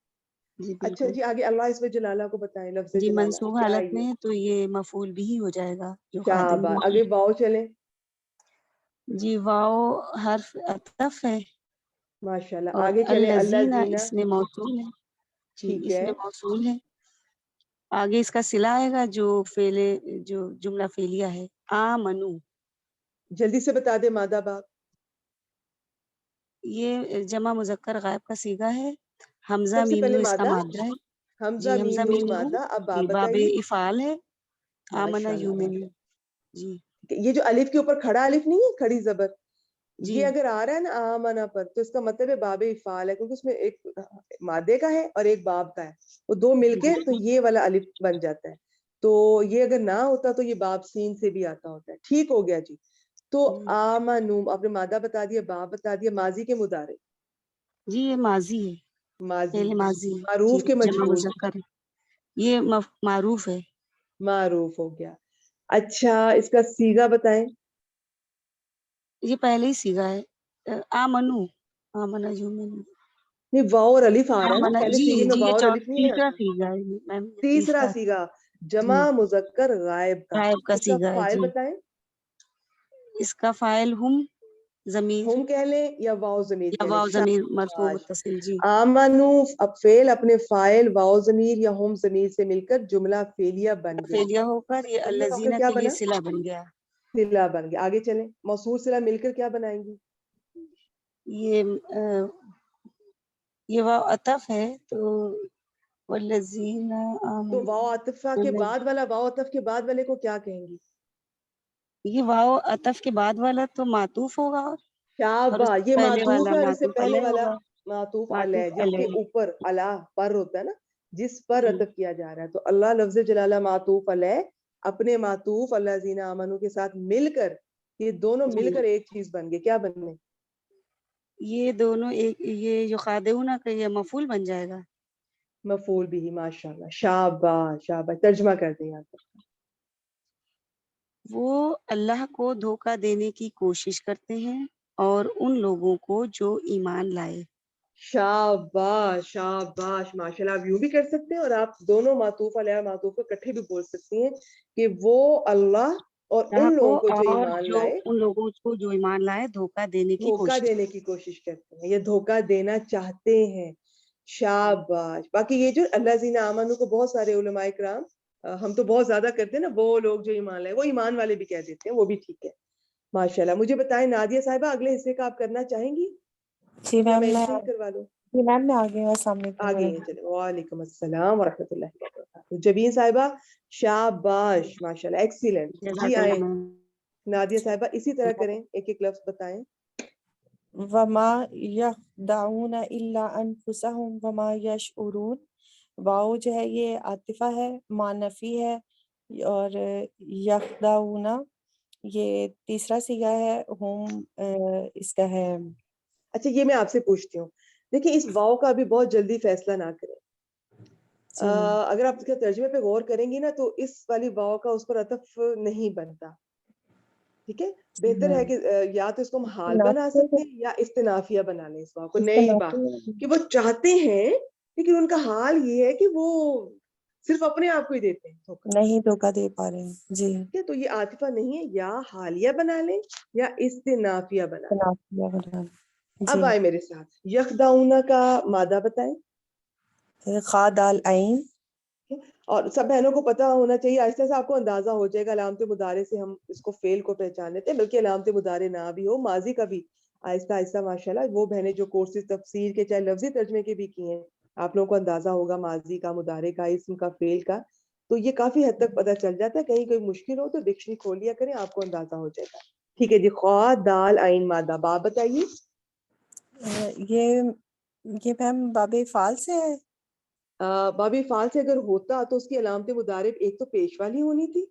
جی اچھا بالکل. جی آگے اللہ اس میں جلالہ کو بتائیں. لفظ جی جلالہ منصوب کیا ہے حالت یہ؟ میں تو یہ مفعول بھی ہو جائے گا شاباش. یخادعون. آگے واو چلیں. جی واو حرف عطف ہے، ماشاءاللہ. اور آگے چلیں. الذین الذین. اس میں موصول ہے. جی ٹھیک اس ہے. میں موصول ہے. آگے اس کا صلہ آئے گا جو فعل جو جملہ فعلیہ ہے آمنو. جلدی سے بتا دیں مادہ باب. یہ جمع مذکر غائب کا صیغہ ہے. حمزہ سب سے میم پہلے نون اس کا مادہ. مادہ ہے. حمزہ جی میم حمزہ نون میم نون مادہ. اب جی باب باب بتائیے. افعال ہے. آمنہ ماشاءاللہ یومن. ماشاءاللہ. جی یہ جو الف کے اوپر کھڑا الف نہیں ہے، کھڑی زبر، جی یہ اگر آ رہا ہے نا آمنہ پر تو اس کا مطلب ہے باب افعال ہے، کیونکہ اس میں ایک مادے کا ہے اور ایک باب کا ہے، وہ دو مل کے تو یہ والا الف بن جاتا ہے. تو یہ اگر نہ ہوتا تو یہ باب سین سے بھی آتا ہوتا ہے. ٹھیک ہو گیا جی. تو آمنو آپ نے مادہ بتا دیا، باب بتا دیا. ماضی کے مضارع. جی یہ ماضی ہے، ماضی. فعل ماضی. جی معروف کے جمع مجہول. مذکر ہے. یہ معروف ہے. معروف ہو گیا. اچھا اس کا سیگا بتائیں. یہ پہلے ہی سیگا ہے. آمنو، آمنا یؤمنون. نہیں واو اور الف آ رہا ہے نا آمنا پہلے جی سیگے میں، جی، یہ واو اور الف نہیں تیسرا آتا. سیگا ہے میم. تیسرا سیگا جمع مذکر غائب کا. غائب کا اس کا سیگا ہے فاعل جی. بتائیں. اس کا فاعل ہم ضمیر ہم کہہ لیں یا واو ضمیر یا کہہ لیں. واو ضمیر مرفوع شاباش. متصل جی. آمنو اب فعل اپنے فاعل واو ضمیر یا ہم ضمیر سے مل کر جملہ فعلیہ بن گیا. فعلیہ ہو کر یہ جملہ ہو کر الذین کیا کے لیے بنا؟ صلہ بن گیا. صلہ بن گیا. آگے چلیں. موصول صلہ مل کر کیا بنائیں گی؟ یہ واو عطف ہے تو والذین تو آمنوا. واو عطفہ کے بعد والا، واو عطف کے بعد والے کو کیا کہیں گی؟ یہ واو عطف کے بعد والا تو معطوف ہوگا، اور اس شاباش. سے یہ پہلے معطوف والا ہے اور اس سے معطوف پہلے علیہ والا ہوگا. معطوف معطوف علیہ، جس کے علیہ اوپر علا پر ہوتا ہے نا، جس پر جی. عطف کیا جا رہا ہے. تو اللہ لفظ جلالہ معطوف علیہ اپنے معطوف الذین آمنو کے ساتھ مل کر، یہ دونوں مل جی. کر ایک چیز بن گئے. کیا بن گئے؟ یہ دونوں ایک، یہ یخادعون کا یہ مفعول بن جائے گا. مفعول بھی. ماشاء اللہ. شاباش شاباش. ترجمہ کر دیں آپ. وہ اللہ کو دھوکہ دینے کی کوشش کرتے ہیں اور ان لوگوں کو جو ایمان لائے. شاباش شاباش. ماشاء اللہ. آپ یوں بھی کر سکتے ہیں اور آپ دونوں معطوف علیہ معطوف کو اکٹھے بھی بول سکتی ہیں کہ وہ اللہ اور اللہ ان کو لوگوں کو جو اور ایمان جو لائے، ان لوگوں کو جو ایمان لائے دھوکہ دینے کی دھوکہ کوشش. دینے کی کوشش کرتے ہیں یا دھوکہ دینا چاہتے ہیں. شاباش. باقی یہ جو الذین آمنو کو بہت سارے علماء کرام، ہم تو بہت زیادہ کرتے ہیں نا، وہ لوگ جو ایمان لائے، وہ ایمان والے بھی کہہ دیتے ہیں، وہ بھی ٹھیک ہے. ماشاءاللہ. مجھے بتائیں نادیہ صاحبہ، اگلے حصے کا آپ کرنا چاہیں گی جی یا میم میں میں انٹری کروا لوں؟ جی میم میں آگے. السلام علیکم آگے ہیں. چلیں. وعلیکم السلام ورحمۃ اللہ وبرکاتہ. جبین صاحبہ شاباش ماشاءاللہ. ایکسیلنٹ. جی جزاک آئیں اللہ میم. نادیہ صاحبہ اسی طرح کریں، ایک ایک لفظ بتائیں. وما یخدعون الا انفسهم وما یشعرون. واو جو ہے یہ عاطفہ ہے، مانفی ہے، اور یخدعون یہ تیسرا صیغہ ہے. ہم اس کا ہے. اچھا یہ میں آپ سے پوچھتی ہوں، دیکھیں اس واو کا ابھی بہت جلدی فیصلہ نہ کریں. جی اگر آپ اس کے ترجمے پہ غور کریں گی نا تو اس والی واو کا اس پر عطف نہیں بنتا. ٹھیک ہے. بہتر ہے کہ یا تو اس کو ہم حال بنا سکتے ہیں یا استنافیہ بنا لیں اس واو کو. نئی بات کہ وہ چاہتے ہیں لیکن ان کا حال یہ ہے کہ وہ صرف اپنے آپ کو ہی دیتے ہیں دھوکہ. نہیں دھوکہ دے پا رہے ہیں. جی ٹھیک ہے. تو یہ عاطفہ نہیں ہے، یا حالیہ بنا لیں یا استنافیہ بنا لیں. تنافیہ بنا لیں. اب جی. آئے میرے ساتھ. یخدعون کا مادہ بتائیں. خا دال عین. اور سب بہنوں کو پتہ ہونا چاہیے، آہستہ سے آپ کو اندازہ ہو جائے گا. علامت مضارع سے ہم اس کو فعل کو پہچان لیتے ہیں، بلکہ علامت مضارع نہ بھی ہو، ماضی کا بھی آہستہ آہستہ ماشاءاللہ وہ بہنیں جو کورسز تفسیر کے چاہے لفظی ترجمے کے بھی کیے ہیں، آپ لوگوں کو اندازہ ہوگا ماضی کا، مضارع کا، اسم کا، فعل کا. تو یہ کافی حد تک پتہ چل جاتا ہے. کہیں کوئی مشکل ہو تو ڈکشنری کھول لیا کریں، آپ کو اندازہ ہو جائے گا. ٹھیک ہے جی. خا دال عین مادہ. باب بتائیے. یہ میم باب فعال سے ہے. باب فعال سے اگر ہوتا تو اس کی علامت مضارع ایک تو پیش والی ہونی تھی.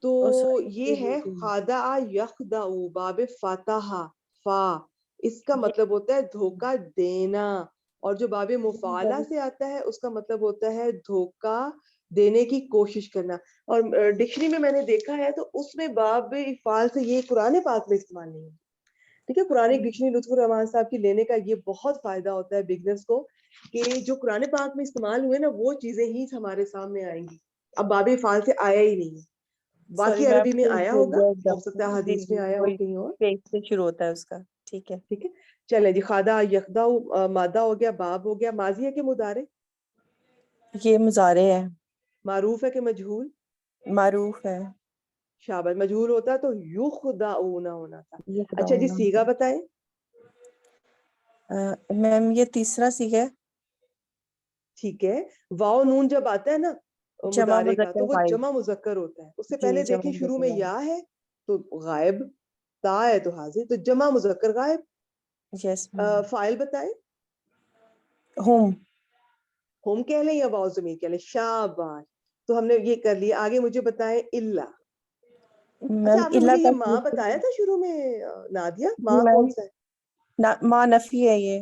تو یہ ہے خادع یخدع. باب فتح فا، اس کا مطلب ہوتا ہے دھوکہ دینا. اور جو باب مفعلہ سے آتا ہے اس کا مطلب ہوتا ہے دھوکہ دینے کی کوشش کرنا. اور ڈکشنری میں نے دیکھا ہے تو اس میں باب افعال سے یہ قرآن پاک میں استعمال نہیں ہے. ٹھیک ہے. قرآن ڈکشنری لطف الرحمان صاحب کی لینے کا یہ بہت فائدہ ہوتا ہے بگنرز کو کہ جو قرآن پاک میں استعمال ہوئے نا وہ چیزیں ہی ہمارے سامنے آئیں گی. اب باب افعال سے آیا ہی نہیں ہے. باقی عربی میں آیا ہوگا، ہو سکتا ہے حدیث میں آیا ہو کہیں اور. سے شروع ہوتا ہے اس کا. ٹھیک ہے. ٹھیک ہے. چلیں جی. خادع یخدع مادہ ہو گیا، باب ہو گیا. ماضی ہے کہ مضارع؟ یہ مضارع ہے. معروف ہے کہ مجہول؟ معروف ہے. شاباش. مجہول ہوتا تو یخدعون ہونا تھا. اچھا جی. یخدعون. صیغہ بتائیں. میم یہ تیسرا صیغہ ہے. ٹھیک ہے. واو نون جب آتا ہے نا جمع مضارع کا تو مذکر وہ غائب. جمع مذکر ہوتا ہے. اس سے جی پہلے جمع دیکھیں شروع مذکر میں غائب. یا ہے تو غائب، تا ہے تو حاضر، تو جمع مذکر غائب. یس فاعل بتائیں. ہم. ہم کہہ لیں یا واو ضمیر کہہ لیں. شاباش. تو ہم نے یہ کر لیا. آگے مجھے بتائیں الا. اچھا میم آپ نے الا مجھے یہ ماں کا بتایا تھا شروع میں نادیہ. جی ماں کون میم سا ہے؟ ماں نفی ہے یہ.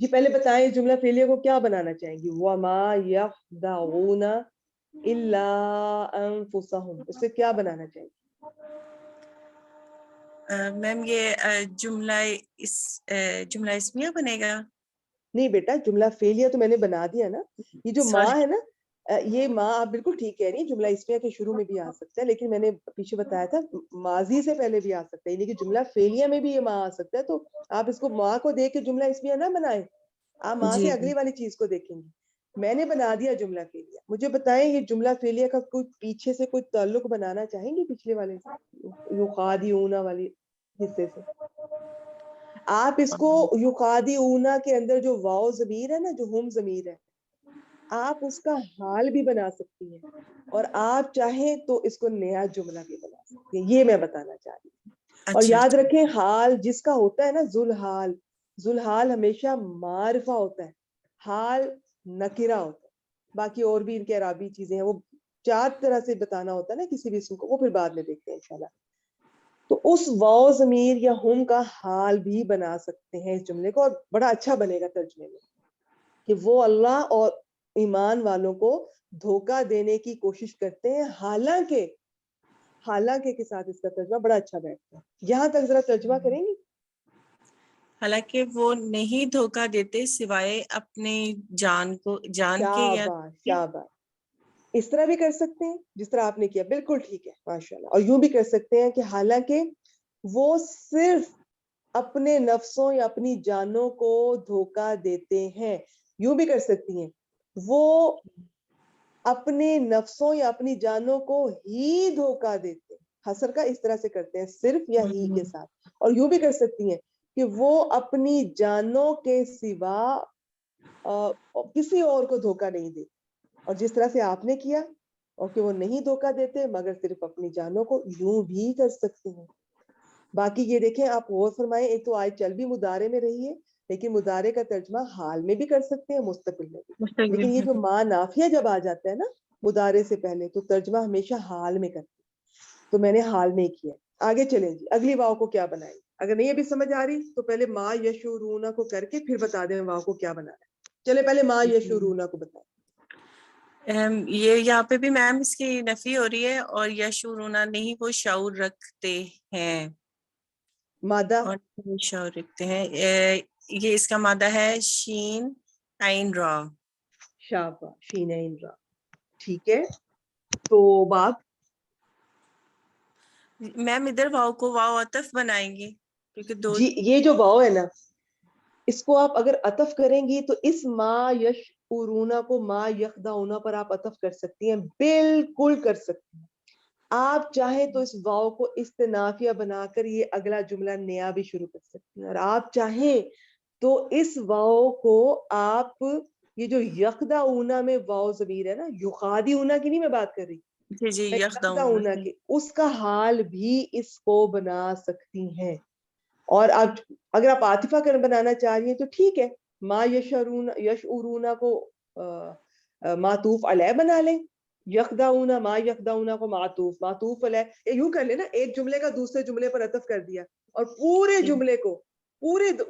جی پہلے بتائیں جملہ فعلیہ کو کیا بنانا چاہیں گی؟ وَمَا يَخْدَعُونَ إِلَّا أَنفُسَهُم، اس سے کیا بنانا چاہیں گی؟ میم یہ جملہ اسمیہ بنے گا؟ نہیں بیٹا، جملہ فعلیہ تو میں نے بنا دیا نا. یہ جو ماں سوری، ہے نا، یہ ماں آپ بالکل ٹھیک کہہ رہی ہیں، جملہ اسمیہ کے شروع میں بھی آ سکتا ہے، لیکن میں نے پیچھے بتایا تھا ماضی سے پہلے بھی آ سکتا ہے، یعنی کہ جملہ فعلیہ میں بھی یہ ماں آ سکتا ہے. تو آپ اس کو ماں کو دیکھ کے جملہ اسمیہ نہ بنائیں، آپ ماں جی سے اگلی والی چیز کو دیکھیں گے. میں نے بنا دیا جملہ فعلیہ. مجھے بتائیں یہ جملہ فعلیہ کا کوئی پیچھے سے کوئی تعلق بنانا چاہیں گے پچھلے والے یخادعون والی حصے سے؟ آپ اس کو یخادعون کے اندر جو واو ضمیر ہے نا، جو ہم ضمیر ہے، آپ اس کا حال بھی بنا سکتی ہیں، اور آپ چاہیں تو اس کو نیا جملہ بھی بنا سکتی ہیں. یہ میں بتانا چاہ رہی ہوں. اور اچھا یاد رکھیں حال جس کا ہوتا ہے نا، ذوالحال، ذوالحال ہمیشہ معرفہ ہوتا ہے، حال نکرہ ہوتا ہے. باقی اور بھی ان کے عربی چیزیں ہیں، وہ 4 طرح سے بتانا ہوتا ہے نا کسی بھی اسم کو، وہ پھر بعد میں دیکھتے ہیں انشاءاللہ. تو اس واو ضمیر یا ہم کا حال بھی بنا سکتے ہیں اس جملے کو، اور بڑا اچھا بنے گا ترجمے میں کہ وہ اللہ اور ایمان والوں کو دھوکہ دینے کی کوشش کرتے ہیں، حالانکہ کے ساتھ اس کا ترجمہ بڑا اچھا بیٹھتا ہے. یہاں تک ذرا ترجمہ کریں گی؟ حالانکہ وہ نہیں دھوکہ دیتے سوائے اپنے جان کے یا شاباش شاباش. اس طرح بھی کر سکتے ہیں جس طرح آپ نے کیا، بالکل ٹھیک ہے ماشاءاللہ. اور یوں بھی کر سکتے ہیں کہ حالانکہ وہ صرف اپنے نفسوں یا اپنی جانوں کو دھوکہ دیتے ہیں. یوں بھی کر سکتی ہیں وہ اپنے نفسوں یا اپنی جانوں کو ہی دھوکہ دیتے ہیں. حسر کا اس طرح سے کرتے ہیں صرف یا ہی کے ساتھ. اور یوں بھی کر سکتی ہیں کہ وہ اپنی جانوں کے سوا کسی اور کو دھوکہ نہیں دیتے. اور جس طرح سے آپ نے کیا، اور کہ وہ نہیں دھوکہ دیتے مگر صرف اپنی جانوں کو، یوں بھی کر سکتے ہیں. باقی یہ دیکھیں آپ غور فرمائیں، ایک تو آیت چل بھی مضارع میں رہی ہے، لیکن مضارع کا ترجمہ حال میں بھی کر سکتے ہیں، مستقبل میں بھی. لیکن یہ جو ما نافیہ جب آ جاتا ہے نا مضارع سے پہلے، تو ترجمہ ہمیشہ حال میں کرتے ہیں. تو میں نے حال میں کیا. آگے چلیں جی، اگلی واو کو کیا بنائیں؟ اگر نہیں ابھی سمجھ آ رہی تو پہلے ما یشعرون کو کر کے پھر بتا دیں واو کو کیا بنانا ہے. چلے پہلے ما یشعرون کو بتائیں. یہ یہاں پہ بھی میم اس کی نفی ہو رہی ہے، اور یشعرون نہیں وہ شعور رکھتے ہیں، مادہ اور شعور رکھتے ہیں. یہ اس کا مادہ ہے شین عین را. شاباش، شین عین را. ٹھیک ہے. تو باب میم ادھر واو کو واو عطف بنائیں گے کیونکہ دو جی، یہ جو واو ہے نا، اس کو آپ اگر عطف کریں گی تو اس ما یشعرون کو ما یخدعون پر آپ عطف کر سکتی ہیں، بالکل کر سکتی ہیں. آپ چاہیں تو اس واو کو استنافیہ بنا کر یہ اگلا جملہ نیا بھی شروع کر سکتی ہیں، اور آپ چاہیں تو اس واو کو آپ یہ جو یخدعون میں واو ضمیر ہے نا، یخادعون کی نہیں میں بات کر رہی، جی میں یخدعون یخدعون کی، اس کا حال بھی اس کو بنا سکتی ہیں. اور اب اگر آپ عاطفہ بنانا چاہ رہی ہیں تو ٹھیک ہے، ما یشعرون کو معطوف علیہ بنا لیں، یخدعون ما یخدعون کو معطوف علیہ، یوں کر لیں نا، ایک جملے کا دوسرے جملے پر عطف کر دیا، اور پورے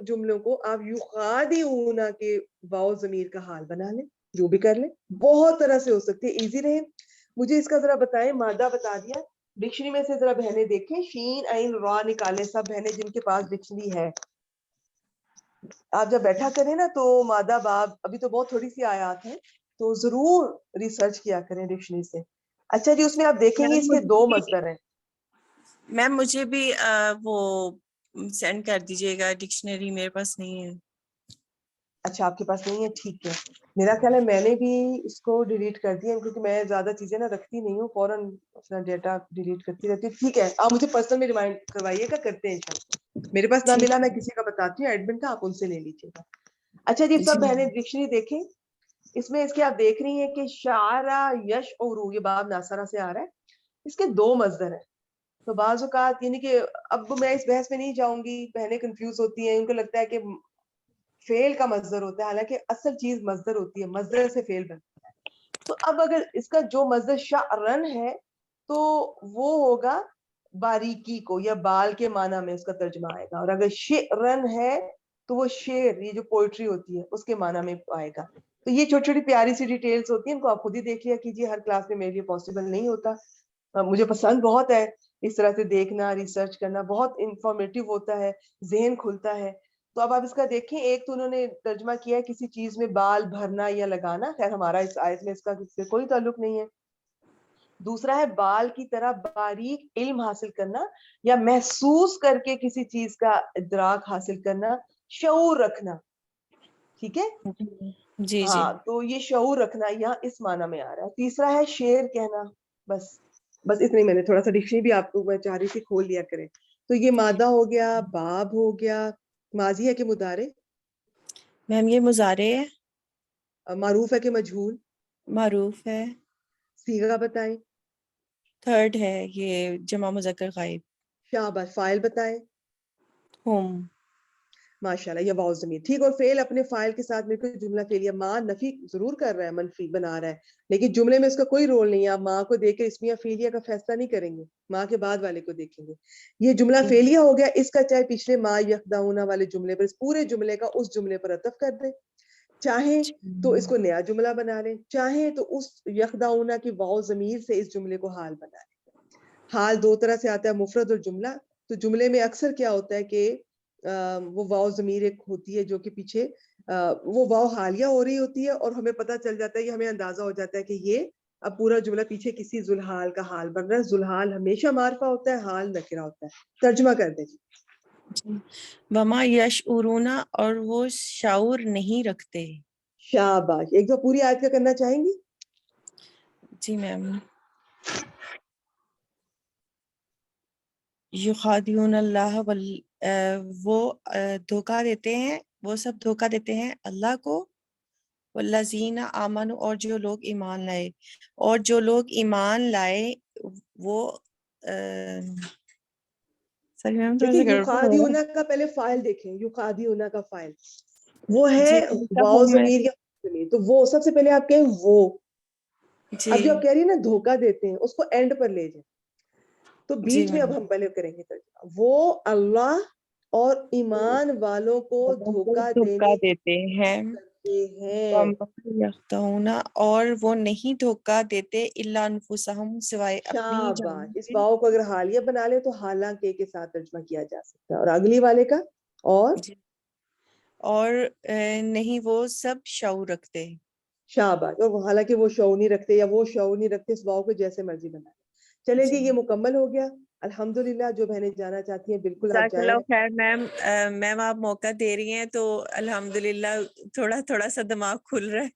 جملوں کو آپ یخادعون کے واو ضمیر کا حال بنا لیں. جو بھی کر لیں، بہت طرح سے ہو سکتی ہے، ایزی رہے. مجھے اس کا ذرا بتائیں، مادہ بتا دیا، ڈکشنری میں سے ذرا بہنیں دیکھیں، شین عین را نکالیں سب بہنیں جن کے پاس ڈکشنری ہے. آپ جب بیٹھا کریں نا تو مادہ باب ابھی تو بہت تھوڑی سی آیات ہیں، تو ضرور ریسرچ کیا کریں ڈکشنری سے. اچھا جی، اس میں آپ دیکھیں گے اس کے 2 مصدر ہیں. میم مجھے بھی وہ سینڈ کر دیجیے گا، ڈکشنری میرے پاس نہیں ہے. اچھا آپ کے پاس نہیں ہے، ٹھیک ہے. میرا خیال ہے میں نے بھی اس کو ڈیلیٹ کر دیا، کیونکہ میں زیادہ چیزیں نا رکھتی نہیں ہوں، فوراً اپنا ڈیٹا ڈیلیٹ کرتی رہتی ہوں. ٹھیک ہے، آپ مجھے پرسنل میں ریمائنڈ کروائیے گا، کرتے ہیں انشاءاللہ. میرے پاس نہ ملا، میں کسی کا بتاتی ہوں ایڈمن کا، آپ ان سے لے لیجیے گا. اچھا جی، سب بہنیں ڈکشنری دیکھیں. اس میں اس کے آپ دیکھ رہی ہیں کہ شعرا یشعر، یہ باب ناصرہ سے آ رہا ہے، اس کے 2 مصدر ہیں. تو بعض اوقات یعنی کہ اب میں اس بحث میں نہیں جاؤں گی، بہنیں کنفیوز ہوتی ہیں، ان کو لگتا ہے کہ فعل کا مصدر ہوتا ہے، حالانکہ اصل چیز مصدر ہوتی ہے، مصدر سے فعل بنتا ہے. تو اب اگر اس کا جو مصدر شعرن ہے تو وہ ہوگا باریکی کو یا بال کے معنی میں اس کا ترجمہ آئے گا، اور اگر شعرن ہے تو وہ شعر, یہ جو پوئٹری ہوتی ہے اس کے معنی میں آئے گا. تو یہ چھوٹی چھوٹی پیاری سی ڈیٹیلز ہوتی ہیں, ان کو آپ خود ہی دیکھ لیا کیجیے. ہر کلاس میں میرے لیے پاسبل نہیں ہوتا, مجھے پسند بہت ہے اس طرح سے دیکھنا, ریسرچ کرنا, بہت انفارمیٹیو ہوتا ہے, ذہن کھلتا ہے. تو اب آپ اس کا دیکھیں, ایک تو انہوں نے ترجمہ کیا ہے کسی چیز میں بال بھرنا یا لگانا, خیر ہمارا اس آیت میں اس کا کوئی تعلق نہیں ہے. دوسرا ہے بال کی طرح باریک علم حاصل کرنا یا محسوس کر کے کسی چیز کا ادراک حاصل کرنا, شعور رکھنا. ٹھیک ہے, جی جی ہاں, تو یہ شعور رکھنا یہاں اس معنی میں آ رہا ہے. تیسرا ہے شعر کہنا. بس اتنی, میں نے تھوڑا سا ڈکشنری بھی آپ کو میں چاہ رہی تھی کھول لیا کریں. تو یہ مادہ ہو گیا, باب ہو گیا, ماضی ہے کہ مضارع؟ میم یہ مضارع ہے. معروف ہے کہ مجہول؟ معروف ہے. صیغہ بتائیں. تھرڈ ہے یہ جمع مذکر غائب. شاباش. فاعل بتائیں. ہوم. ماشاءاللہ, یہ واو ضمیر. ٹھیک, اور فعل اپنے فاعل کے ساتھ مل کر جملہ فعلیہ. ماں نفی ضرور کر رہا ہے, منفی بنا رہا ہے, لیکن جملے میں اس کا کوئی رول نہیں ہے. آپ ماں کو دیکھ کے اسمیہ فعلیہ کا فیصلہ نہیں کریں گے, ماں کے بعد والے کو دیکھیں گے. یہ جملہ فعلیہ ہو گیا, اس کا چاہے پچھلے ما یخدعون والے جملے پر, اس پورے جملے کا اس جملے پر عطف کر دیں, چاہیں تو اس کو نیا جملہ بنا لیں, چاہیں تو اس یخدعون کی واو ضمیر سے اس جملے کو حال بنا لیں. حال دو طرح سے آتا ہے, مفرد اور جملہ. تو جملے میں اکثر کیا ہوتا ہے کہ وہ واو ضمیر ایک ہوتی ہے جو کہ پیچھے وہ واو حالیہ ہو رہی ہوتی ہے, اور ہمیں پتہ چل جاتا ہے, یہ ہمیں اندازہ ہو جاتا ہے کہ یہ اب پورا جملہ پیچھے کسی ذوالحال کا حال بن رہا ہے. ذوالحال ہمیشہ معرفہ ہوتا ہے, حال نکرہ ہوتا ہے. ترجمہ کر دیں. وما یشعرون, اور وہ شعور نہیں رکھتے. شاباش. ایک دو پوری آیت کا کرنا چاہیں گی؟ جی میم. یخادعون اللہ وہ دھوکہ دیتے ہیں, وہ سب دھوکہ دیتے ہیں اللہ کو. والذین آمنوا, اور جو لوگ ایمان لائے, اور جو لوگ ایمان لائے وہ دیکھیں یخادعون کا پہلے فاعل دیکھیں. یخادعون کا فاعل وہ ہے جی واو ضمیر یا ضمیر, تو وہ سب سے پہلے آپ کہیں وہ. جی اب جو آپ کہہ رہی ہیں نا دھوکہ دیتے ہیں, اس کو اینڈ پر لے جائیں. تو جی بیچ میں اب ہم پہلے کریں گے ترجمہ. وہ اللہ اور ایمان والوں کو دھوکہ دھوکہ دیتے ہیں. کرتے ہیں. یخدعون, اور وہ نہیں دھوکہ دیتے الا انفسہم, سوائے اپنی جان شاباش. اس واو کو اگر حالیہ بنا لے تو حالانکہ کے ساتھ ترجمہ کیا جا سکتا ہے. اور اگلی والے کا اور نہیں وہ سب شعور رکھتے. شاباش. اور حالانکہ وہ شعور نہیں رکھتے یا وہ شعور نہیں رکھتے, اس واو کو جیسے مرضی بنا لیں. چلیں جی, یہ مکمل ہو گیا الحمدللہ. جو بہنیں جانا چاہتی ہیں بالکل آپ جزاک جائیں. اللہ خیر میم. میم آپ موقع دے رہی ہیں تو الحمدللہ تھوڑا تھوڑا سا دماغ کھل رہا ہے,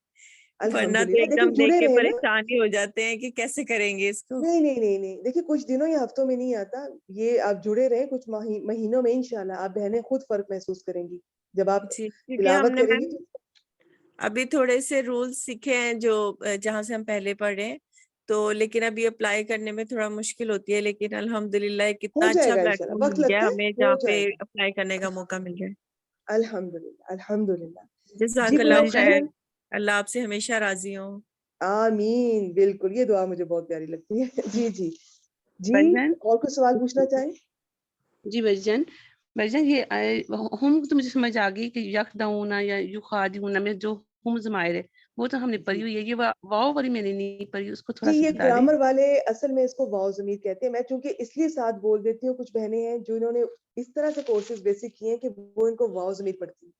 ورنہ تو الحمدللہ. ایک دیکھیں دم دیکھ جڑے کے رہے نا. پریشان ہی ہو جاتے ہیں کہ کیسے کریں گے اس کو. نہیں, دیکھیں کچھ دنوں یا ہفتوں میں نہیں آتا, یہ آپ جڑے رہے کچھ مہینوں میں, انشاءاللہ آپ بہنیں خود فرق محسوس کریں گی جب آپ جی, کیونکہ ہم تلاوت نے کریں گی. میم ابھی تھوڑے سے رولز سیکھے ہیں جو جہاں سے ہم پہلے پڑھ رہے ہیں, تو لیکن ابھی اپلائی کرنے میں تھوڑا مشکل ہوتی ہے, لیکن الحمدللہ ہو کتنا جائے اچھا گا پلیٹ انشاءاللہ, فارم وقت مل گیا لگتا ہے, ہمیں ہو جہاں پہ جائے گا. اپلائی کرنے کا موقع مل رہا ہے. الحمدللہ. جزاک جی کوئی اللہ خیر, کوشچن؟ اللہ آپ سے ہمیشہ راضی ہوں. آمین. بالکل, یہ دعا مجھے بہت پیاری لگتی ہے. جی بھجن اور کوئی سوال پوچھنا چاہیں؟ جی بھجن یہ ہم تو مجھے سمجھ آ گئی کہ یخدعون یا یخادعون میں جو ہم ضمائر ہے وہ تو ہم نے پڑھی ہوئی ہے. یہ واو والی میں نے نہیں پڑھی, اس کو جی, تھوڑا سا یہ بتا دیں. گرامر والے اصل میں اس کو واو ضمیر کہتے ہیں. میں چونکہ اس لیے ساتھ بول دیتی ہوں, کچھ بہنیں ہیں جو انہوں نے اس طرح سے کورسز بیسک کیے ہیں کہ وہ ان کو واو ضمیر پڑھتی ہیں,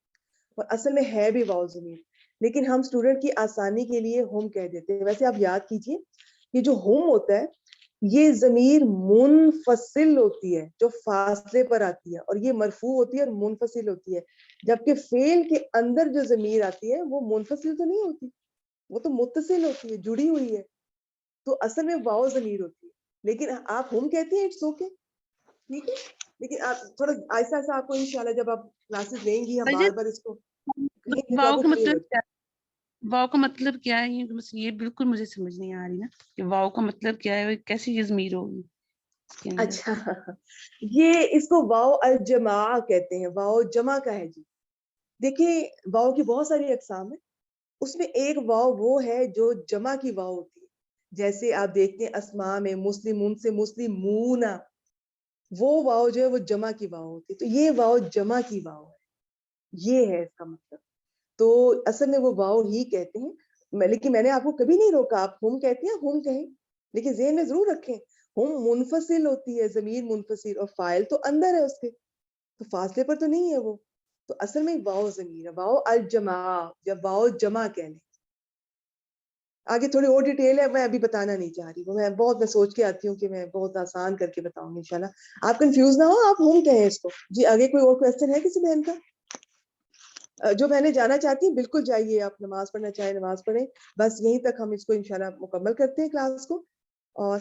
اور اصل میں ہے بھی واو ضمیر, لیکن ہم اسٹوڈنٹ کی آسانی کے لیے ہوم کہہ دیتے ہیں. ویسے آپ یاد کیجئے, یہ جو ہوم ہوتا ہے یہ ضمیر منفصل ہوتی ہے جو فاصلے پر آتی ہے, اور یہ مرفوع ہوتی ہے اور منفصل ہوتی ہے, جبکہ فعل کے اندر جو ضمیر آتی ہے وہ منفصل تو نہیں ہوتی, وہ تو متصل ہوتی ہے, جڑی ہوئی ہے. تو اصل میں واو ضمیر ہوتی ہے, لیکن آپ ہم کہتے ہیں, اٹس اوکے, ٹھیک ہے. لیکن آپ تھوڑا ایسا آپ کو انشاءاللہ جب آپ کلاسز لیں گی, ہم بار بار اس کو کہیں گے تو آپ واو کو کا کلیئر مطلب ہو کیا ہے؟ واو کا مطلب کیا ہے؟ بس یہ بالکل مجھے سمجھ نہیں آ رہی نا کہ واو کا مطلب کیا ہے, کیسے یہ ضمیر ہوگی اس کے اندر. اچھا, یہ اس کو واو الجماع کہتے ہیں, واو جمع کا ہے. جی دیکھیں, واو کی بہت ساری اقسام ہیں, اس میں ایک واو وہ ہے جو جمع کی واو ہوتی ہے. جیسے آپ دیکھتے ہیں اسماء میں مسلمون سے مسلمون, وہ واو جو ہے وہ جمع کی واو ہوتی ہے, تو یہ واو جمع کی واو ہے. یہ ہے اس کا مطلب. تو اصل میں وہ واؤ ہی کہتے ہیں. لیکن میں نے آپ کو کبھی نہیں روکا, آپ ہم کہتے ہیں ہم کہیں, لیکن ذہن میں ضرور رکھیں ہم منفصل ہوتی ہے, ضمیر منفصل, اور فاعل تو اندر ہے اس کے, تو فاصلے پر تو نہیں ہے وہ. تو اصل میں واؤ ضمیر ہے, واؤ الجمع, یا واؤ جمع کہہ لیں. آگے تھوڑی اور ڈیٹیل ہے, میں ابھی بتانا نہیں چاہ رہی, وہ میں سوچ کے آتی ہوں کہ میں بہت آسان کر کے بتاؤں گی انشاءاللہ, آپ کنفیوز نہ ہو, آپ ہم کہیں اس کو. جی آگے کوئی اور کوشچن ہے کسی بہن کا؟ جو بہنیں جانا چاہتی ہیں بالکل جائیے, آپ نماز پڑھنا چاہیں نماز پڑھیں. بس یہیں تک ہم اس کو انشاءاللہ مکمل کرتے ہیں کلاس کو. اور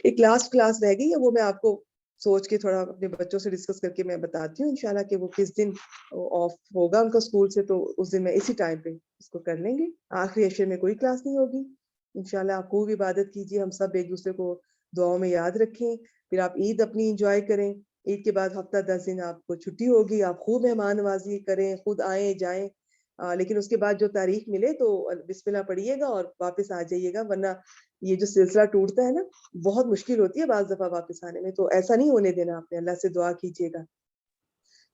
ایک لاسٹ کلاس رہ گئی ہے, وہ میں آپ کو سوچ کے تھوڑا اپنے بچوں سے ڈسکس کر کے میں بتاتی ہوں انشاءاللہ کہ وہ کس دن آف ہوگا ان کا اسکول سے, تو اس دن میں اسی ٹائم پہ اس کو کر لیں گے. آخری عشر میں کوئی کلاس نہیں ہوگی انشاءاللہ. آپ خوب عبادت کیجیے, ہم سب ایک دوسرے کو دعاؤں میں یاد رکھیں. پھر آپ عید اپنی انجوائے کریں. عید کے بعد ہفتہ 10 دن آپ کو چھٹی ہوگی, آپ خوب مہمان نوازی کریں, خود آئیں جائیں. لیکن اس کے بعد جو تاریخ ملے تو بسم اللہ پڑھیے گا اور واپس آ جائیے گا, ورنہ یہ جو سلسلہ ٹوٹتا ہے نا, بہت مشکل ہوتی ہے بعض دفعہ واپس آنے میں, تو ایسا نہیں ہونے دینا آپ نے. اللہ سے دعا کیجیے گا.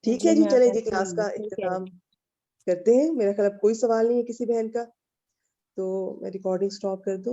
ٹھیک ہے جی, چلیں جی کلاس کا اختتام کرتے ہیں. میرا خیال اب کوئی سوال نہیں ہے کسی بہن کا, تو میں ریکارڈنگ سٹاپ کر دوں.